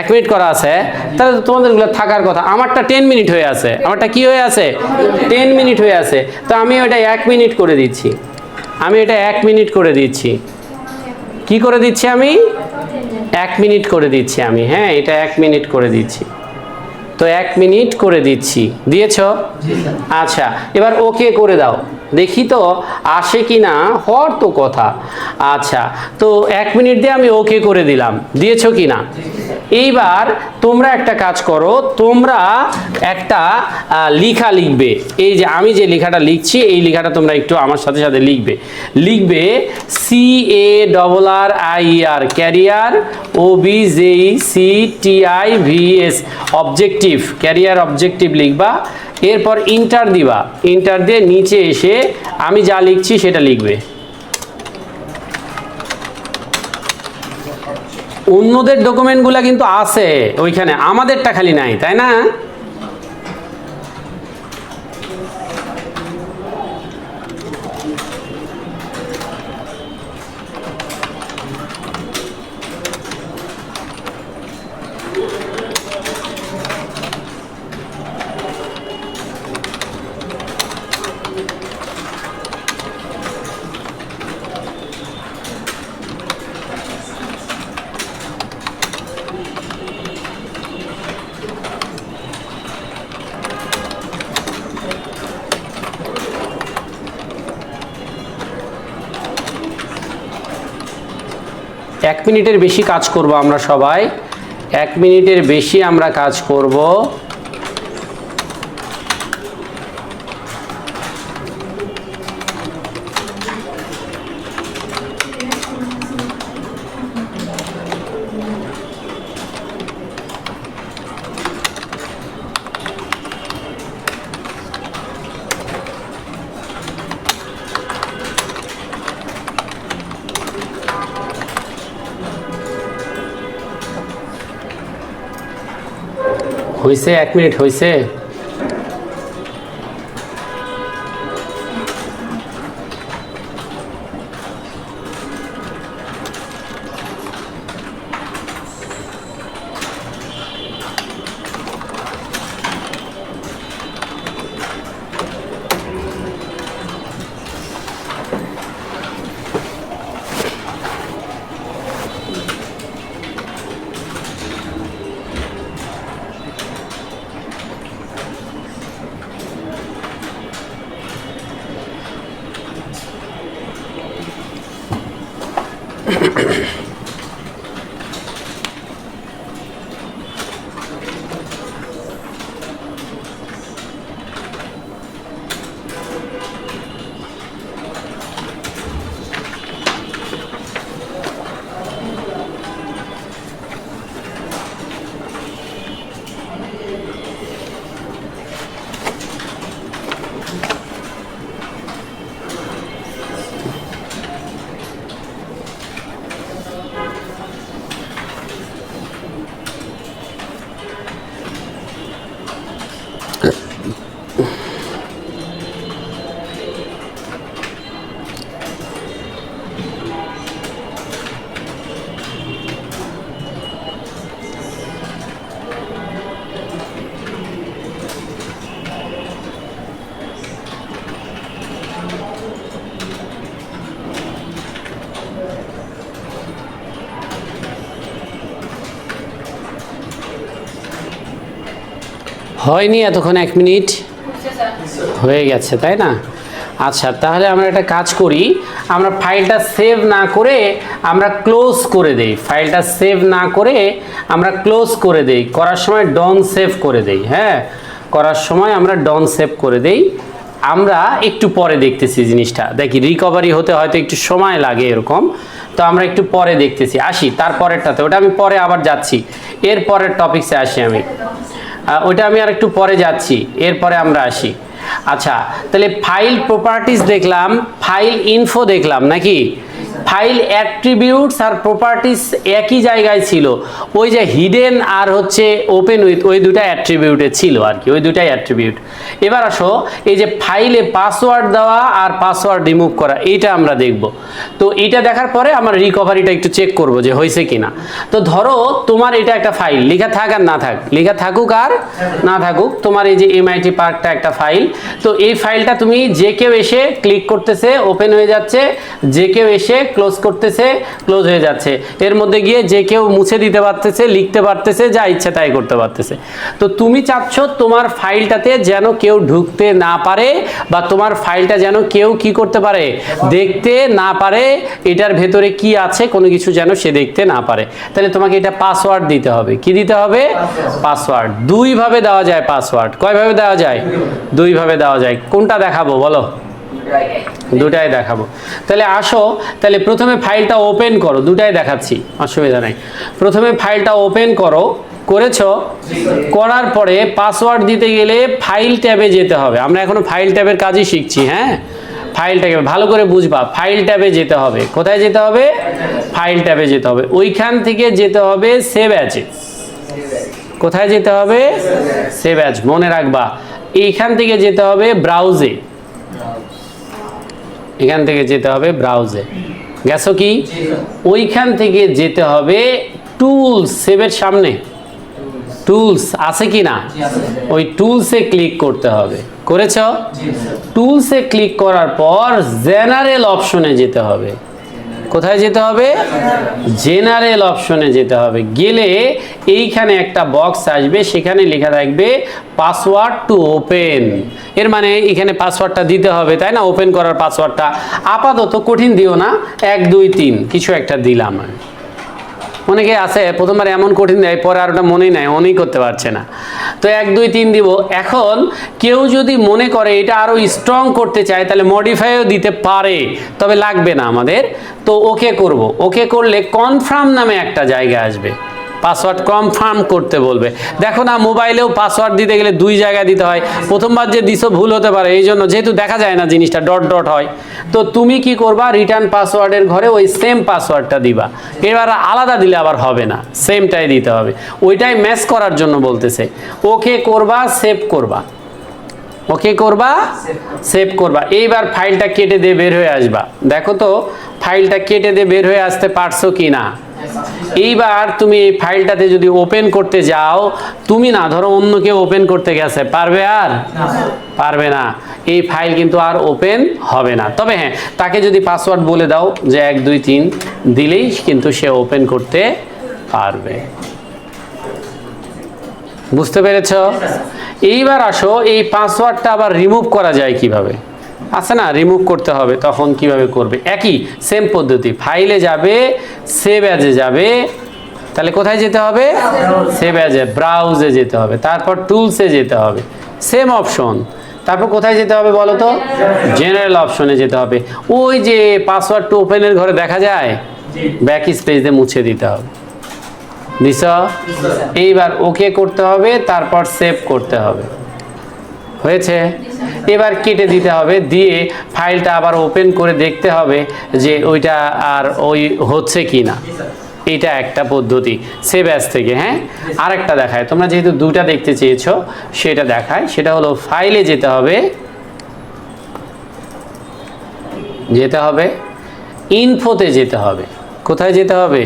1 মিনিট করা আছে, তাহলে তোমাদের থাকার কথা। আমারটা 10 মিনিট হয়ে আছে, আমারটা কি হয়ে আছে? 10 মিনিট হয়ে আছে। তো আমি ওটা 1 মিনিট করে দিচ্ছি, আমি এটা 1 মিনিট করে দিচ্ছি। কি করে দিচ্ছি আমি? 1 মিনিট করে দিচ্ছি আমি, হ্যাঁ এটা 1 মিনিট করে দিচ্ছি। তো 1 মিনিট করে দিচ্ছি, দিয়েছো? আচ্ছা, এবার ওকে করে দাও, দেখি তো আসে কি না, হওয়ার তো কথা। আচ্ছা, তো 1 মিনিট দিয়ে আমি ওকে করে দিলাম, দিয়েছো কি না? এইবার তোমরা একটা কাজ করো, তোমরা একটা লেখা লিখবে। এই যে আমি যে লেখাটা লিখছি, এই লেখাটা তোমরা একটু আমার সাথে সাথে লিখবে। লিখবে CARRIER, career, OBJECTIVES, objective, career objective লিখবা। এরপর ইন্টার দিবা, ইন্টার দিয়ে নিচে এসে আমি যা লিখছি সেটা লিখবে। অন্যদের ডকুমেন্টগুলো কিন্তু আছে ওইখানে, আমাদেরটা খালি নাই, তাই না? এক মিনিটের বেশি কাজ করব আমরা সবাই, 1 মিনিটের বেশি আমরা কাজ করব। হয়েছে? 1 মিনিট হয়েছে? হয়নি এতক্ষণ? 1 মিনিট হয়ে গেছে, তাই না? আচ্ছা, তাহলে আমরা একটা কাজ করি, আমরা ফাইলটা সেভ না করে আমরা ক্লোজ করে দেই, ফাইলটা সেভ না করে আমরা ক্লোজ করে দেই, করার সময় ডন সেভ করে দেই। হ্যাঁ, করার সময় আমরা ডন সেভ করে দেই। আমরা একটু পরে দেখতেছি জিনিসটা, দেখি রিকভারি হতে হয়তো একটু সময় লাগে এরকম, তো আমরা একটু পরে দেখতেছি। আসি তারপরেরটাতে, ওটা আমি পরে আবার যাচ্ছি, এর পরের টপিকসে আসি আমি, ওটা আমি আর একটু পরে যাচ্ছি, এরপরে আমরা আসি। আচ্ছা, তাহলে ফাইল প্রপার্টিজ দেখলাম, ফাইল ইনফো দেখলাম নাকি? ফাইল অ্যাট্রিবিউটস আর প্রপার্টিস একই জায়গায় ছিল, ওই যে হিডেন আর হচ্ছে ওপেন উইথ, ওই দুটা অ্যাট্রিবিউটে ছিল আর কি, ওই দুটাই অ্যাট্রিবিউট। এবার আসো এই যে ফাইলে পাসওয়ার্ড দেওয়া আর পাসওয়ার্ড রিমুভ করা, এইটা আমরা দেখব। তো এটা দেখার পরে আমার রিকভারিটা একটু চেক করব যে হয়েছে কিনা। তো ধরো তোমার এটা একটা ফাইল, লেখা থাক আর না থাক, লেখা থাকুক আর না থাকুক, তোমার এই যে MIT পার্কটা একটা ফাইল। তো এই ফাইলটা তুমি যে কেউ এসে ক্লিক করতেছে ওপেন হয়ে যাচ্ছে, যে কেউ এসে ক্লোজ করতেছে ক্লোজ হয়ে যাচ্ছে, এর মধ্যে গিয়ে যে কেউ মুছে দিতে পারতেছে, লিখতে পারতেছে, যা ইচ্ছা তাই করতে পারতেছে। তো তুমি চাচ্ছ তোমার ফাইলটাতে যেন কেউ ঢুকতে না পারে, বা তোমার ফাইলটা যেন কেউ কি করতে পারে, দেখতে না পারে, এটার ভেতরে কি আছে কোনো কিছু যেন সে দেখতে না পারে। তাহলে তোমাকে এটা পাসওয়ার্ড দিতে হবে। কি দিতে হবে? পাসওয়ার্ড। দুইভাবে দেওয়া যায় পাসওয়ার্ড। কয়ভাবে দেওয়া যায়? দুইভাবে দেওয়া যায়। কোনটা দেখাবো বলো? দুটাই দেখাবো। তাহলে আসো, তাহলে প্রথমে ফাইলটা ওপেন করো, দুটাই দেখাচ্ছি, অসুবিধা নাই। প্রথমে ফাইলটা ওপেন করো, করেছো? করার পরে পাসওয়ার্ড দিতে গেলে ফাইল ট্যাবে যেতে হবে। আমরা এখনো ফাইল ট্যাবের কাজই শিখছি, হ্যাঁ? ফাইলটাকে ভালো করে বুঝবা, ফাইল ট্যাবে যেতে হবে। কোথায় যেতে হবে? ফাইল ট্যাবে যেতে হবে। ওইখান থেকে যেতে হবে সেভ অ্যাজে। কোথায় যেতে হবে? সেভ অ্যাজ, মনে রাখবা। এইখান থেকে যেতে হবে ব্রাউজে, এখান থেকে যেতে হবে ব্রাউজে। গেছো কি? ওইখান থেকে যেতে হবে টুলস, সেভের সামনে টুলস আছে কি না? ওই টুলসে ক্লিক করতে হবে। করেছ? টুলসে ক্লিক করার পর জেনারেল অপশনে যেতে হবে। কোথায় যেতে হবে? জেনারেল অপশনে যেতে হবে। গেলে এইখানে একটা বক্স আসবে, সেখানে লেখা থাকবে পাসওয়ার্ড টু ওপেন। এর মানে এখানে পাসওয়ার্ডটা দিতে হবে, তাই না? ওপেন করার পাসওয়ার্ডটা আপাতত কঠিন দিও না, 1 2 3 কিছু একটা দিলাম। অনেকে আছে প্রথমবার এমন কঠিন দেয়, পরে আর ওটা মনেই নাই, অনেই করতে পারছে না। তো 1 2 3 দিব। এখন কেউ যদি মনে করে এটা আরো স্ট্রং করতে চায়, তাহলে মডিফাইও দিতে পারে, তবে লাগবে না আমাদের। তো ওকে করব। ওকে করলে কনফার্ম নামে একটা জায়গা আসবে, পাসওয়ার্ড কনফার্ম করতে বলবে। দেখো না, মোবাইলেও পাসওয়ার্ড দিতে গেলে 2 জায়গায় দিতে হয়। প্রথমবার যে দিছো ভুল হতে পারে, এই জন্য যেহেতু দেখা যায় না জিনিসটা, ডট ডট হয়। তো তুমি কি করবা? রিটার্ন পাসওয়ার্ডের ঘরে ওই সেম পাসওয়ার্ডটা দিবা। এবার আলাদা দিলে আবার হবে না, সেমটাই দিতে হবে। ওইটাই ম্যাচ করার জন্য বলতেছে। ওকে করবা, সেভ করবা, ওকে করবা, সেভ করবা। এইবার ফাইলটা কেটে দিয়ে বের হয়ে আসবা। দেখো তো ফাইলটা কেটে দিয়ে বের হয়ে আসতে পারছো কি না? এইবার তুমি এই ফাইলটাতে যদি ওপেন করতে যাও, তুমি না, ধরো অন্য কেউ ওপেন করতে গেছে, পারবে? আর পারবে না। এই ফাইল কিন্তু আর ওপেন হবে না। তবে হ্যাঁ, তাকে যদি পাসওয়ার্ড বলে দাও যে 1 2 3 দিলেই কিন্তু সে ওপেন করতে পারবে। বুঝতে পেরেছো? এইবার আসো, এই পাসওয়ার্ডটা আবার রিমুভ করা যায় কিভাবে? আছে না, রিমুভ করতে হবে, তখন কিভাবে করবে? একই সেম পদ্ধতি। ফাইলে যাবে, সেভ অ্যাজে যাবে। তাহলে কোথায় যেতে হবে? সেভ অ্যাজে, ব্রাউজে যেতে হবে, তারপর টুলসে যেতে হবে, সেম অপশন। তারপর কোথায় যেতে হবে বলো তো? জেনারেল অপশনে যেতে হবে। ওই যে পাসওয়ার্ড টু ওপেনের ঘরে দেখা যায়, ব্যাক স্পেস দিয়ে মুছে দিতে হবে। দিছ? এইবার ওকে করতে হবে, তারপর সেভ করতে হবে। হয়েছে? এবার কেটে দিতে হবে, দিয়ে ফাইলটা আবার ওপেন করে দেখতে হবে যে ওইটা আর ওই হচ্ছে কি না। এটা একটা পদ্ধতি সেভ অ্যাজ থেকে। হ্যাঁ, আরেকটা দেখায়, তোমরা যেহেতু দুটা দেখতে চেয়েছো সেটা দেখায়। সেটা হলো ফাইলে যেতে হবে, ইনফোতে যেতে হবে। কোথায় যেতে হবে?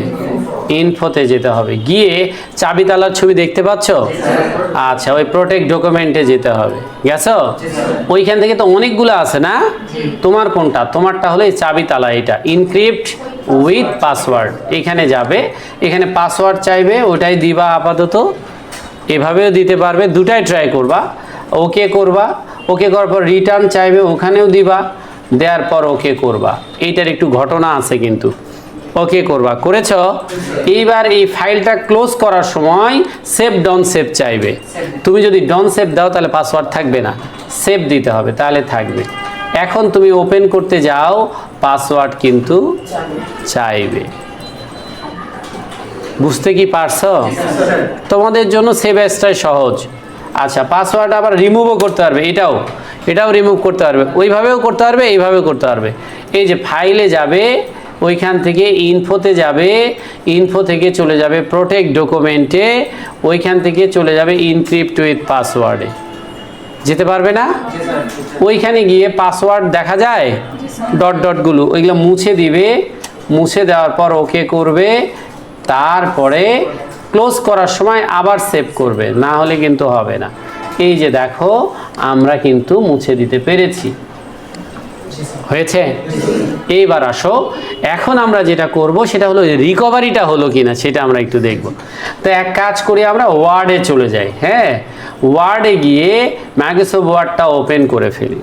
ইনফোতে যেতে হবে। গিয়ে চাবি তালার ছবি দেখতে পাচ্ছ? আচ্ছা, ওই প্রোটেক্ট ডকুমেন্টে যেতে হবে। গেছো? ওইখান থেকে তো অনেকগুলো আছে না? তোমার কোনটা? তোমারটা হলো এই চাবি তালা, এটা ইনক্রিপ্ট উইথ পাসওয়ার্ড। এখানে যাবে, এখানে পাসওয়ার্ড চাইবে, ওটাই দিবা আপাতত। এভাবেও দিতে পারবে, দুটাই ট্রাই করবা। ওকে করবা, ওকে করার পর রিটার্ন চাইবে, ওখানেও দিবা, দেওয়ার পর ওকে করবা। এইটার একটু ঘটনা আছে কিন্তু। ওকে করবা, করেছ? এইবার এই ফাইলটা ক্লোজ করার সময় সেভ ডন সেভ চাইবে। তুমি যদি ডন সেভ দাও তাহলে পাসওয়ার্ড থাকবে না, সেভ দিতে হবে, তাহলে থাকবে। এখন তুমি ওপেন করতে যাও, পাসওয়ার্ড কিন্তু চাইবে। বুঝতে কি পারছো? তোমাদের জন্য সেভ অ্যাজটাই সহজ। আচ্ছা, পাসওয়ার্ড আবার রিমুভও করতে পারবে, এটাও রিমুভ করতে পারবে, ওইভাবেও করতে পারবে, এইভাবেও করতে পারবে। এই যে ফাইলে যাবে, ওইখান থেকে ইনফোতে যাবে, ইনফো থেকে চলে যাবে প্রোটেক্ট ডকুমেন্টে, ওইখান থেকে চলে যাবে ইনক্রিপ্ট উইথ পাসওয়ার্ডে। যেতে পারবে না? ওইখানে গিয়ে পাসওয়ার্ড দেখা যায় ডটগুলো, ওইগুলো মুছে দিবে, মুছে দেওয়ার পর ওকে করবে, তারপরে ক্লোজ করার সময় আবার সেভ করবে, না হলে কিন্তু হবে না। এই যে দেখো, আমরা কিন্তু মুছে দিতে পেরেছি। হয়েছে? এইবার আসো, এখন আমরা যেটা করব সেটা হলো রিকভারিটা হলো কিনা সেটা আমরা একটু দেখব। তো এক কাজ করি, আমরা ওয়ার্ডে চলে যাই। হ্যাঁ, ওয়ার্ডে গিয়ে মাইক্রোসফট ওয়ার্ডটা ওপেন করে ফেলি।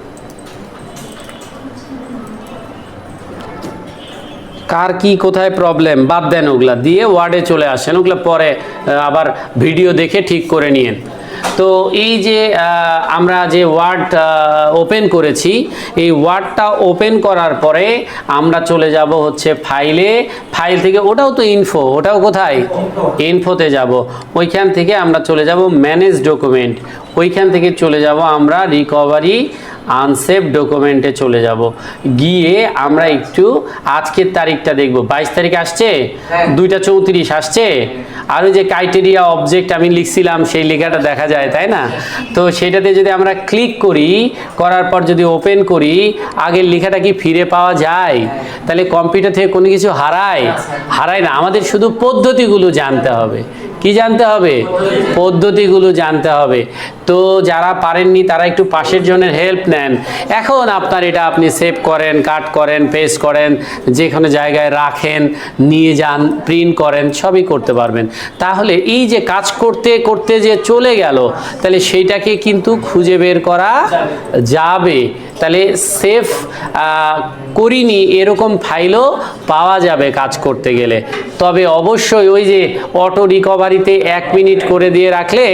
কার কি কোথায় প্রবলেম বাদ দেন, ওগুলা দিয়ে ওয়ার্ডে চলে আসেন, ওগুলো পরে আবার ভিডিও দেখে ঠিক করে নিন। তো এই যে আমরা যে ওয়ার্ড ওপেন করেছি, এই ওয়ার্ডটা ওপেন করার পরে আমরা চলে যাব হচ্ছে ফাইলে, ফাইল থেকে ওটাও তো ইনফো, ওটাও কোথায়? ইনফোতে যাব, ওইখান থেকে আমরা চলে যাব ম্যানেজ ডকুমেন্ট, ওইখান থেকে চলে যাব আমরা রিকভারি আনসেভ ডকুমেন্টে চলে যাব। গিয়ে আমরা একটু আজকের তারিখটা দেখব, 22 তারিখ আসছে, 2:34 আসছে, আর ওই যে ক্রাইটেরিয়া অবজেক্ট আমি লিখছিলাম সেই লেখাটা দেখা যায়, তাই না? তো সেটাতে যদি আমরা ক্লিক করি, করার পর যদি ওপেন করি, আগের লেখাটা কি ফিরে পাওয়া যায়? তাহলে কম্পিউটার থেকে কোনো কিছু হারায় না। আমাদের শুধু পদ্ধতিগুলো জানতে হবে। কি জানতে হবে? পদ্ধতিগুলো জানতে হবে। তো যারা পারেননি তারা একটু পাশের জনের হেল্প নেন। এখন আপনার এটা আপনি সেভ করেন, কাট করেন, পেস্ট করেন, যে কোনো জায়গায় রাখেন, নিয়ে যান, প্রিন্ট করেন, সবই করতে পারবেন। তাহলে এই যে কাজ করতে করতে যে চলে গেল, তাহলে সেইটাকে কিন্তু খুঁজে বের করা যাবে। তাহলে সেভ করিনি এরকম ফাইলও পাওয়া যাবে কাজ করতে গেলে। তবে অবশ্যই ওই যে অটো রিকভারিতে 1 মিনিট করে দিয়ে রাখলে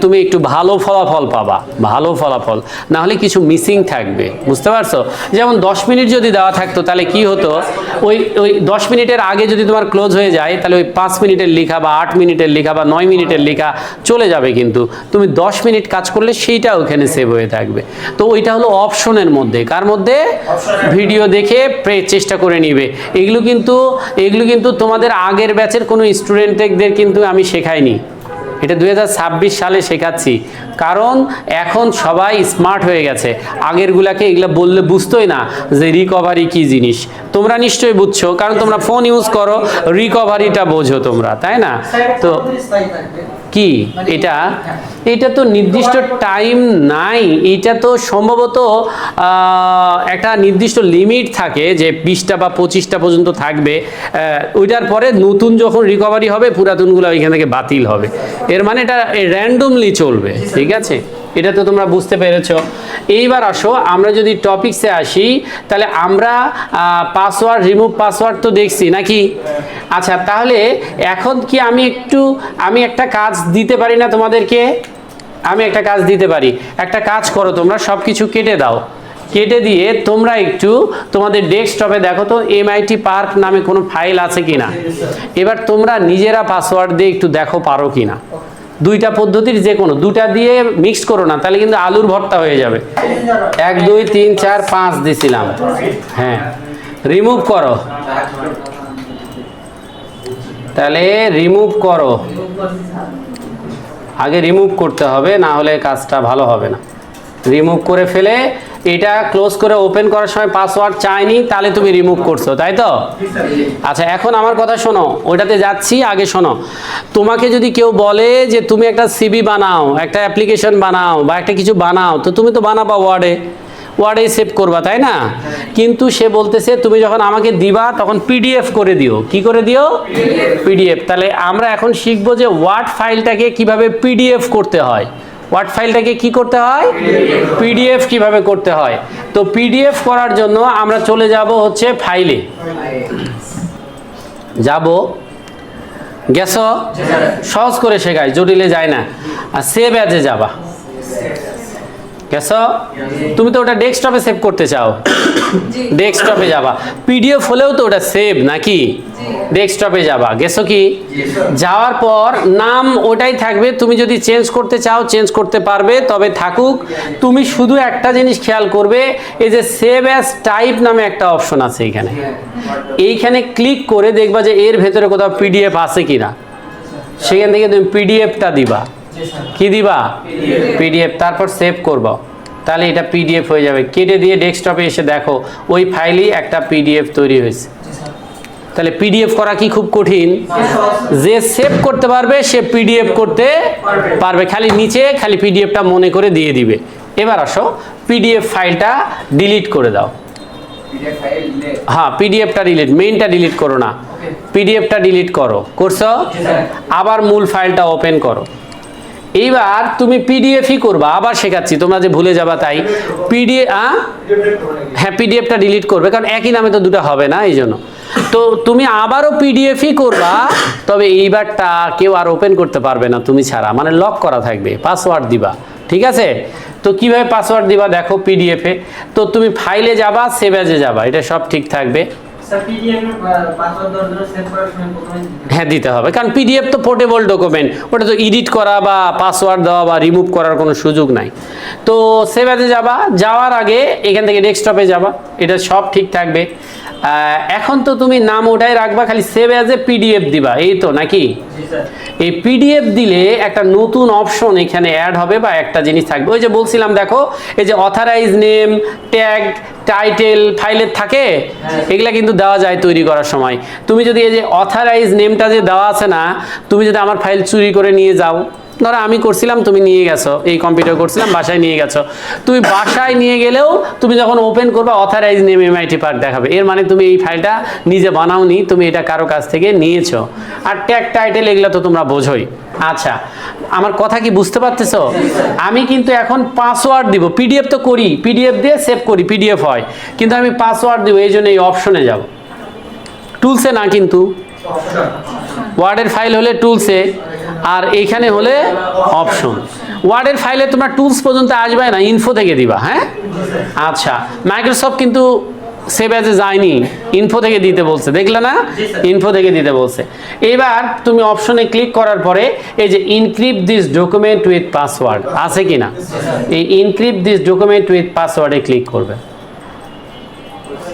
তুমি একটু ভালো ফলাফল পাবা, ভালো ফলাফল। না হলে কিছু মিসিং থাকবে, বুঝতে পারছো? যেমন 10 মিনিট যদি দেওয়া থাকতো, তাহলে কি হতো, ওই 10 মিনিটের আগে যদি তোমার ক্লোজ হয়ে যায়, তাহলে ওই 5 মিনিটের লেখা বা 8 মিনিটের লেখা বা 9 মিনিটের লেখা চলে যাবে। কিন্তু তুমি 10 মিনিট কাজ করলে সেইটা ওখানে সেভ হয়ে থাকবে। তো ওইটা হলো অপশনের মধ্যে, কার মধ্যে? ভিডিও দেখে চেষ্টা করে নিবে। এগুলো কিন্তু তোমাদের আগের ব্যাচের কোনো স্টুডেন্টদের কিন্তু আমি শেখাইনি, এটা 2026 সালে শেখাচ্ছি। কারণ এখন সবাই স্মার্ট হয়ে গেছে, আগেরগুলাকে এগুলো বললে বুঝতোই না যে রিকভারি কি জিনিস। তোমরা নিশ্চয়ই বুঝছো, কারণ তোমরা ফোন ইউজ করো, রিকভারিটা বোঝো তোমরা, তাই না? তো কি এটা তো নির্দিষ্ট টাইম নাই, এটা তো সম্ভবত একটা নির্দিষ্ট লিমিট থাকে যে 20টা বা 25টা পর্যন্ত থাকবে। ওইটার পরে নতুন যখন রিকভারি হবে, পুরাতনগুলো ওইখান থেকে বাতিল হবে। এর মানে এটা র্যান্ডমলি চলবে, ঠিক আছে? এটা তো তোমরা বুঝতে পেরেছো। এইবার আসো, আমরা যদি টপিকসে আসি, তাহলে আমরা পাসওয়ার্ড, রিমুভ পাসওয়ার্ড তো দেখছি নাকি? আচ্ছা, তাহলে এখন কি আমি একটা কাজ দিতে পারি না তোমাদেরকে? আমি একটা কাজ দিতে পারি। একটা কাজ করো, তোমরা সব কিছু কেটে দাও, কেটে দিয়ে তোমরা একটু তোমাদের ডেস্কটপে দেখো তো MIT পার্ক নামে কোনো ফাইল আছে কিনা। এবার তোমরা নিজেরা পাসওয়ার্ড দিয়ে একটু দেখো পারো কিনা। দুইটা পদ্ধতির যে কোনো দুটা দিয়ে মিক্স করো না, তাহলে কিন্তু আলুর ভর্তা হয়ে যাবে। 1 2 3 4 5 দিছিলাম। হ্যাঁ, রিমুভ করো, তাহলে রিমুভ করো, আগে রিমুভ করতে হবে, না হলে কাজটা ভালো হবে না। রিমুভ করে ফেলে এটা ক্লোজ করে ওপেন করার সময় পাসওয়ার্ড চাইনি, তাহলে তুমি রিমুভ করছো, তাই তো? আচ্ছা, এখন আমার কথা শোনো, ওইটাতে যাচ্ছি, আগে শোনো। তোমাকে যদি কেউ বলে যে তুমি একটা CV বানাও, একটা অ্যাপ্লিকেশন বানাও বা একটা কিছু বানাও, তো তুমি তো বানাবা ওয়ার্ডে সেভ করবা, তাই না? কিন্তু সে বলতেছে তুমি যখন আমাকে দিবা তখন PDF করে দিও। কি করে দিও? PDF। তাহলে আমরা এখন শিখবো যে ওয়ার্ড ফাইলটাকে কিভাবে PDF করতে হয়। ওয়ার্ড ফাইলটাকে কি করতে হয়? PDF কিভাবে করতে হয়। তো PDF করার জন্য আমরা চলে যাব হচ্ছে ফাইলে, গেছো? সহজ করে শেখায়, জটিলে যায় না। আর সেভ অ্যাজে যাবা, গেছো? তুমি তো ওটা ডেস্কটপে সেভ করতে চাও, ডেস্কটপে যাবা। পিডিএফ হলেও তো ওটা সেভ নাকি, ডেস্কটপে যাবা, গেছো কি? যাওয়ার পর নাম ওটাই থাকবে, তুমি যদি চেঞ্জ করতে চাও চেঞ্জ করতে পারবে, তবে থাকুক। তুমি শুধু একটা জিনিস খেয়াল করবে, এই যে সেভ অ্যাজ টাইপ নামে একটা অপশন আছে এখানে, এইখানে ক্লিক করে দেখবা যে এর ভেতরে কোথাও পিডিএফ আছে কিনা, সেখান থেকে তুমি পিডিএফটা দিবা। কি দিবা? পিডিএফ, তারপর সেভ করবা, তাহলে এটা পিডিএফ হয়ে যাবে। কেটে দিয়ে ডেস্কটপে এসে দেখো ওই ফাইলই একটা পিডিএফ তৈরি হয়েছে। তাহলে পিডিএফ করা কি খুব কঠিন? যে সেভ করতে পারবে সে পিডিএফ করতে পারবে, খালি নিচে খালি পিডিএফটা মনে করে দিয়ে দিবে। এবার আসো পিডিএফ ফাইলটা ডিলিট করে দাও। হ্যাঁ, পিডিএফটা ডিলিট, মেইনটা ডিলিট করো না, পিডিএফটা ডিলিট করো। করছো? আবার মূল ফাইলটা ওপেন করো। এইবার তুমি পিডিএফই করবা, আবার শেখাচ্ছি, তোমরা যে ভুলে যাবা তাই। হ্যাঁ, পিডিএফটা ডিলিট করবে, কারণ একই নামে তো দুটো হবে না, এই জন্য। তো তুমি আবারও পিডিএফই করবা, তবে এইবারটা কেউ আর ওপেন করতে পারবে না তুমি ছাড়া, মানে লক করা থাকবে, পাসওয়ার্ড দিবা। ঠিক আছে? তো কিভাবে পাসওয়ার্ড দিবা দেখো পিডিএফে। তো তুমি ফাইলে যাবা, সেভ অ্যাজে যাবা, এটা সব ঠিক থাকবে। হ্যাঁ, দিতে হবে, কারণ পিডিএফ তো পোর্টেবল ডকুমেন্ট, ওটা তো এডিট করা বা পাসওয়ার্ড দেওয়া বা রিমুভ করার কোনো সুযোগ নাই। তো সেভ অ্যাজে যাবা, যাওয়ার আগে এখান থেকে ডেস্কটপে যাবা, এটা সব ঠিক থাকবে। এখন তো তুমি নাম ওটাই রাখবা, খালি সেভ অ্যাজ এ পিডিএফ দিবা, এই তো নাকি? এই পিডিএফ দিলে একটা নতুন অপশন এখানে অ্যাড হবে বা একটা জিনিস থাকবে, ওই যে বলছিলাম দেখো, এই যে অথরাইজ নেম, ট্যাগ, টাইটেল ফাইলের থাকে, এগুলা কিন্তু দেওয়া যায় তৈরি করার সময়। তুমি যদি এই যে অথরাইজ নেমটা যে দেওয়া আছে না, তুমি যদি আমার ফাইল চুরি করে নিয়ে যাও, ধরো আমি করছিলাম, তুমি নিয়ে গেছো, এই কম্পিউটার করছিলাম, বাসায় নিয়ে গেছো, তুমি বাসায় নিয়ে গেলেও তুমি যখন ওপেন করবা অথরাইজ নেম এমআইটি পার্ক দেখাবে, এর মানে তুমি এই ফাইলটা নিজে বানাওনি, তুমি এটা কারো কাছ থেকে নিয়েছো। আর ট্যাগ, টাইটেল এগুলো তো তোমরা বোঝোই। আচ্ছা, আমার কথা কি বুঝতে পারতেছো? আমি কিন্তু এখন পাসওয়ার্ড দিব, পিডিএফ তো করি, পিডিএফ দিয়ে সেভ করি, পিডিএফ হয়, কিন্তু আমি পাসওয়ার্ড দিব, এই জন্য এই অপশনে যাব, টুলসে না, কিন্তু ওয়ার্ডের ফাইল হলে টুলসে, আর এইখানে হলে অপশন। ওয়ার্ডের ফাইলে তোমরা টুলস পর্যন্ত আসবে না, ইনফো থেকে দিবা। হ্যাঁ, আচ্ছা, মাইক্রোসফট কিন্তু সেভ অ্যাজে যায়নি, ইনফো থেকে দিতে বলছে, দেখলে না? ইনফো থেকে দিতে বলছে। এবার তুমি অপশনে ক্লিক করার পরে এই যে encrypt this document with password আছে কিনা, এই ইনক্রিপ্ট দিস ডকুমেন্ট উইথ পাসওয়ার্ডে ক্লিক করবে।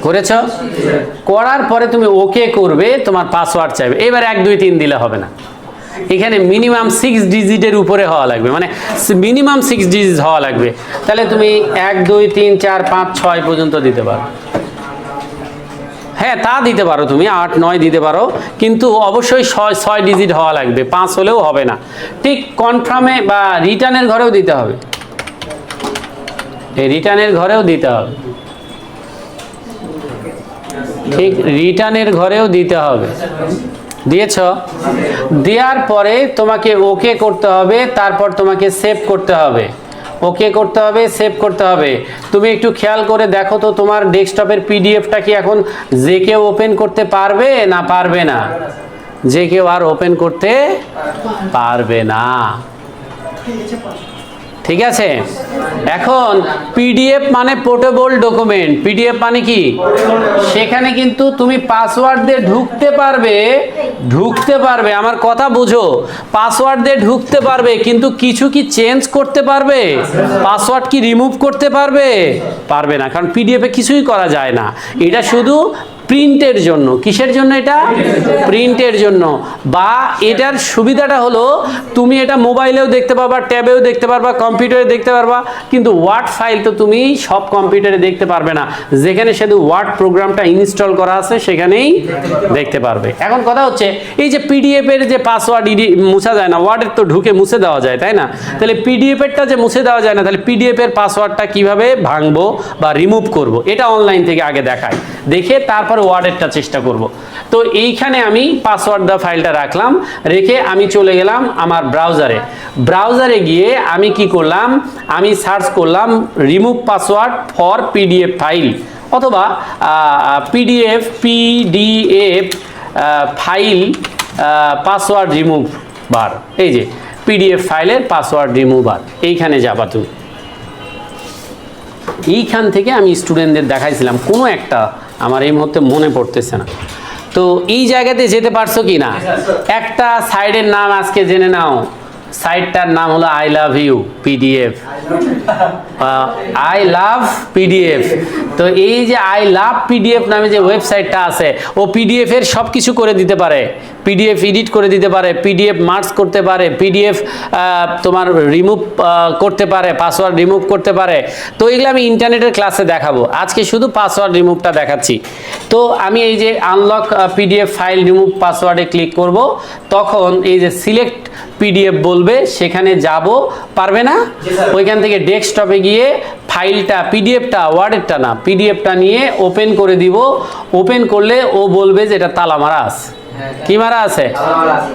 করেছ? করার পরে তুমি ওকে করবে, তোমার পাসওয়ার্ড চাইবে। এবার 1 2 3 দিলে হবে না, এখানে মিনিমাম 6 ডিজিটের উপরে হওয়া লাগবে, মানে মিনিমাম 6 ডিজিট হওয়া লাগবে। তাহলে তুমি 1 2 3 4 5 6 পর্যন্ত দিতে পারো। হ্যাঁ, তা দিতে পারো, তুমি 8 9 দিতে পারো, কিন্তু অবশ্যই 6 ডিজিট হওয়া লাগবে, 5 হলেও হবে না। ঠিক কনফার্মে বা রিটার্নের ঘরেও দিতে হবে, এই রিটার্নের ঘরেও দিতে হবে, ঠিক রিটার্নের ঘরেও দিতে হবে। দিয়েছ? দেওয়ার পরে তোমাকে ওকে করতে হবে, তারপর তোমাকে সেভ করতে হবে। ওকে করতে হবে, সেভ করতে হবে। তুমি একটু খেয়াল করে দেখো তো তোমার ডেস্কটপের পিডিএফটা কি এখন যে কেউ ওপেন করতে পারবে না পারবে না? যে কেউ আর ওপেন করতে পারবে না। ঠিক আছে? এখন পিডিএফ মানে পোর্টেবল ডকুমেন্ট, পিডিএফ মানে কি? সেখানে কিন্তু তুমি পাসওয়ার্ড দিয়ে ঢুকতে পারবে, আমার কথা বুঝো, পাসওয়ার্ড দিয়ে ঢুকতে পারবে, কিন্তু কিছু কি চেঞ্জ করতে পারবে? পাসওয়ার্ড কি রিমুভ করতে পারবে না, কারণ পিডিএফে কিছুই করা যায় না। এটা শুধু প্রিন্টের জন্য। কিসের জন্য এটা? প্রিন্টের জন্য। বা এটার সুবিধাটা হলো তুমি এটা মোবাইলেও দেখতে পারবা, ট্যাবেও দেখতে পারবা, কম্পিউটারে দেখতে পারবা, কিন্তু ওয়ার্ড ফাইল তো তুমি সব কম্পিউটারে দেখতে পারবে না। যেখানে শুধু ওয়ার্ড প্রোগ্রামটা ইনস্টল করা আছে সেখানেই দেখতে পারবে। এখন কথা হচ্ছে এই যে পিডিএফ এর যে পাসওয়ার্ড মুছা যায় না, ওয়ার্ডের তো ঢুকে মুছে দেওয়া যায়, তাই না? তাহলে পিডিএফ এরটা যে মুছে দেওয়া যায় না, তাহলে পিডিএফ এর পাসওয়ার্ডটা কিভাবে ভাঙবো বা রিমুভ করব, এটা অনলাইন থেকে আগে দেখায়, দেখে তারপর ওয়ার্ডেরটা চেষ্টা করব। তো এইখানে আমি পাসওয়ার্ড দা ফাইলটা রাখলাম, রেখে আমি চলে গেলাম আমার ব্রাউজারে গিয়ে আমি কি করলাম, আমি সার্চ করলাম remove password for PDF file, অথবা পিডিএফ ফাইল পাসওয়ার্ড রিমুভ বার, এই যে পিডিএফ ফাইলের পাসওয়ার্ড রিমুভার, এইখানে যাবা তুমি। এইখান থেকে আমি স্টুডেন্টদের দেখাইছিলাম, কোনো একটা আমার এই মুহূর্তে মনে পড়তেছে না। তো এই জায়গাতে যেতে পারছো কি না? একটা সাইডের নাম আজকে জেনে নাও। সাইটটার নাম হলো I love you PDF, I love PDF. তো এই যে আই লাভ পিডিএফ নামে যে ওয়েবসাইটটা আছে, ও পিডিএফ এর সব কিছু করে দিতে পারে। পিডিএফ এডিট করে দিতে পারে, পিডিএফ মার্জ করতে পারে, পিডিএফ তোমার রিমুভ করতে পারে, পাসওয়ার্ড রিমুভ করতে পারে। তো এগুলো আমি ইন্টারনেটের ক্লাসে দেখাবো, আজকে শুধু পাসওয়ার্ড রিমুভটা দেখাচ্ছি। তো আমি এই যে আনলক পিডিএফ ফাইল রিমুভ পাসওয়ার্ডে ক্লিক করব, তখন এই যে সিলেক্ট পিডিএফ বলবে, সেখানে যাব, পারবে না? ওইখান থেকে ডেস্কটপে গিয়ে ফাইলটা, পিডিএফটা, ওয়ার্ডেরটা না, পিডিএফটা নিয়ে ওপেন করে দিব। ওপেন করলে ও বলবে যে এটা তালা মারা আছে। কি মারা আছে?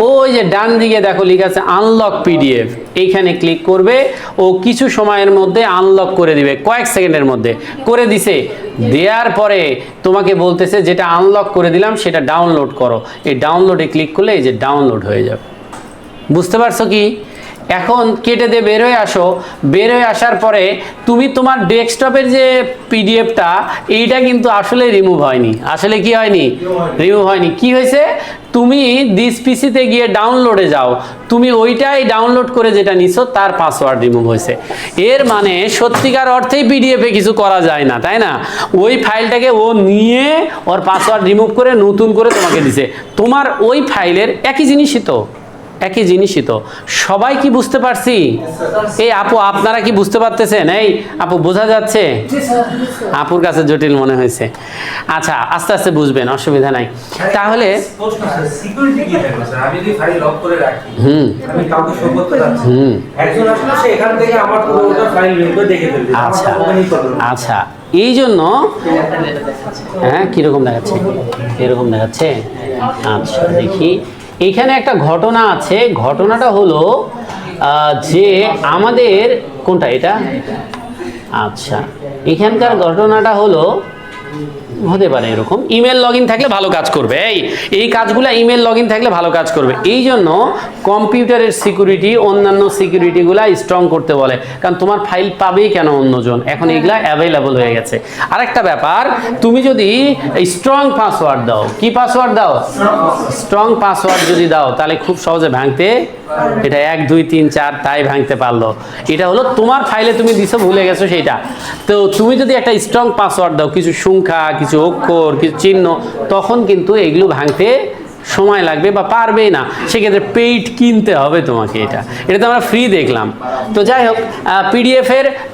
ওই যে ডান দিকে দেখো লেখা আছে আনলক পিডিএফ, এইখানে ক্লিক করবে। ও কিছু সময়ের মধ্যে আনলক করে দিবে, কয়েক সেকেন্ডের মধ্যে করে দিছে। দেওয়ার পরে তোমাকে বলতেছে যেটা আনলক করে দিলাম সেটা ডাউনলোড করো। এই ডাউনলোডে ক্লিক করলে এই যে ডাউনলোড হয়ে যাবে। বুঝতে পারছো কি? এখন কেটে দিয়ে বের হয়ে আসো। বের হয়ে আসার পরে তুমি তোমার ডেস্কটপের যে পিডিএফটা, এইটা কিন্তু আসলে রিমুভ হয়নি। আসলে কি হয়নি? রিমুভ হয়নি। কি হয়েছে? তুমি দিস পিসিতে গিয়ে ডাউনলোডে যাও, তুমি ওইটাই ডাউনলোড করে যেটা নিছো তার পাসওয়ার্ড রিমুভ হয়েছে। এর মানে সত্যিকার অর্থেই পিডিএফে কিছু করা যায় না, তাই না? ওই ফাইলটাকে ও নিয়ে ওর পাসওয়ার্ড রিমুভ করে নতুন করে তোমাকে দিছে। তোমার ওই ফাইলের একই জিনিসই তো, একই জিনিসই তো। সবাই কি বুঝতে পারছি? এই আপু আপনারা কি বুঝতে পারতেছেন? এই আপু বোঝা যাচ্ছে? আপুর কাছে জটিল মনে হয়েছে। আচ্ছা, আস্তে আস্তে বুঝবেন, অসুবিধা নাই। তাহলে সিকিউরিটি কি থাকবে স্যার? আমি যদি ফাইল লক করে রাখি, আমি কাউকে শো করতে যাচ্ছি, একজন আসলে সে এখান থেকে আমার পুরোটা ফাইল বের করে দেখে ফেলবে। আচ্ছা আচ্ছা, এই জন্য হ্যাঁ কিরকম দেখাচ্ছে? এরকম দেখাচ্ছে। আচ্ছা দেখি, এইখানে একটা ঘটনা আছে। ঘটনাটা হলো যে আমাদের কোনটা এটা? আচ্ছা, এখানকার ঘটনাটা হলো হতে পারে এরকম, ইমেল লগইন থাকলে ভালো কাজ করবে। এই কাজগুলো ইমেল লগইন থাকলে ভালো কাজ করবে। এই জন্য কম্পিউটারের সিকিউরিটি অন্যান্য সিকিউরিটিগুলো স্ট্রং করতে বলে, কারণ তোমার ফাইল পাবেই কেন অন্যজন, এখন এগুলা অ্যাভেলেবল হয়ে গেছে। আরেকটা ব্যাপার, তুমি যদি স্ট্রং পাসওয়ার্ড দাও, কি পাসওয়ার্ড দাও? স্ট্রং পাসওয়ার্ড যদি দাও, তাহলে খুব সহজে ভাঙতে, এটা 1 2 3 4 তাই ভাঙতে পারলো। এটা হলো তোমার ফাইলে তুমি দিছো, ভুলে গেছো সেইটা। তো তুমি যদি একটা স্ট্রং পাসওয়ার্ড দাও, কিছু সংখ্যা, কিছু অক্ষর, কিছু চিহ্ন, তখন কিন্তু এগুলো ভাঙতে সময় লাগবে বা পারবেই না। সেক্ষেত্রে পেইড কিনতে হবে তোমাকে। এটা তো আমরা ফ্রি দেখলাম। তো যাই হোক,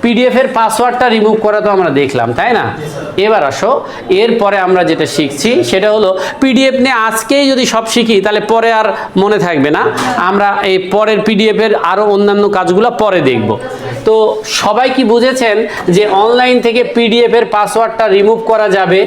পিডিএফের পাসওয়ার্ডটা রিমুভ করা তো আমরা দেখলাম, তাই না? এবার আসো, এরপরে আমরা যেটা শিখছি সেটা হলো পিডিএফ নিয়ে আজকেই যদি সব শিখি তাহলে পরে আর মনে থাকবে না। আমরা এই পরের পিডিএফের আরও অন্যান্য কাজগুলো পরে দেখব। তো সবাই কি বুঝেছেন যে অনলাইন থেকে পিডিএফের পাসওয়ার্ডটা রিমুভ করা যাবে?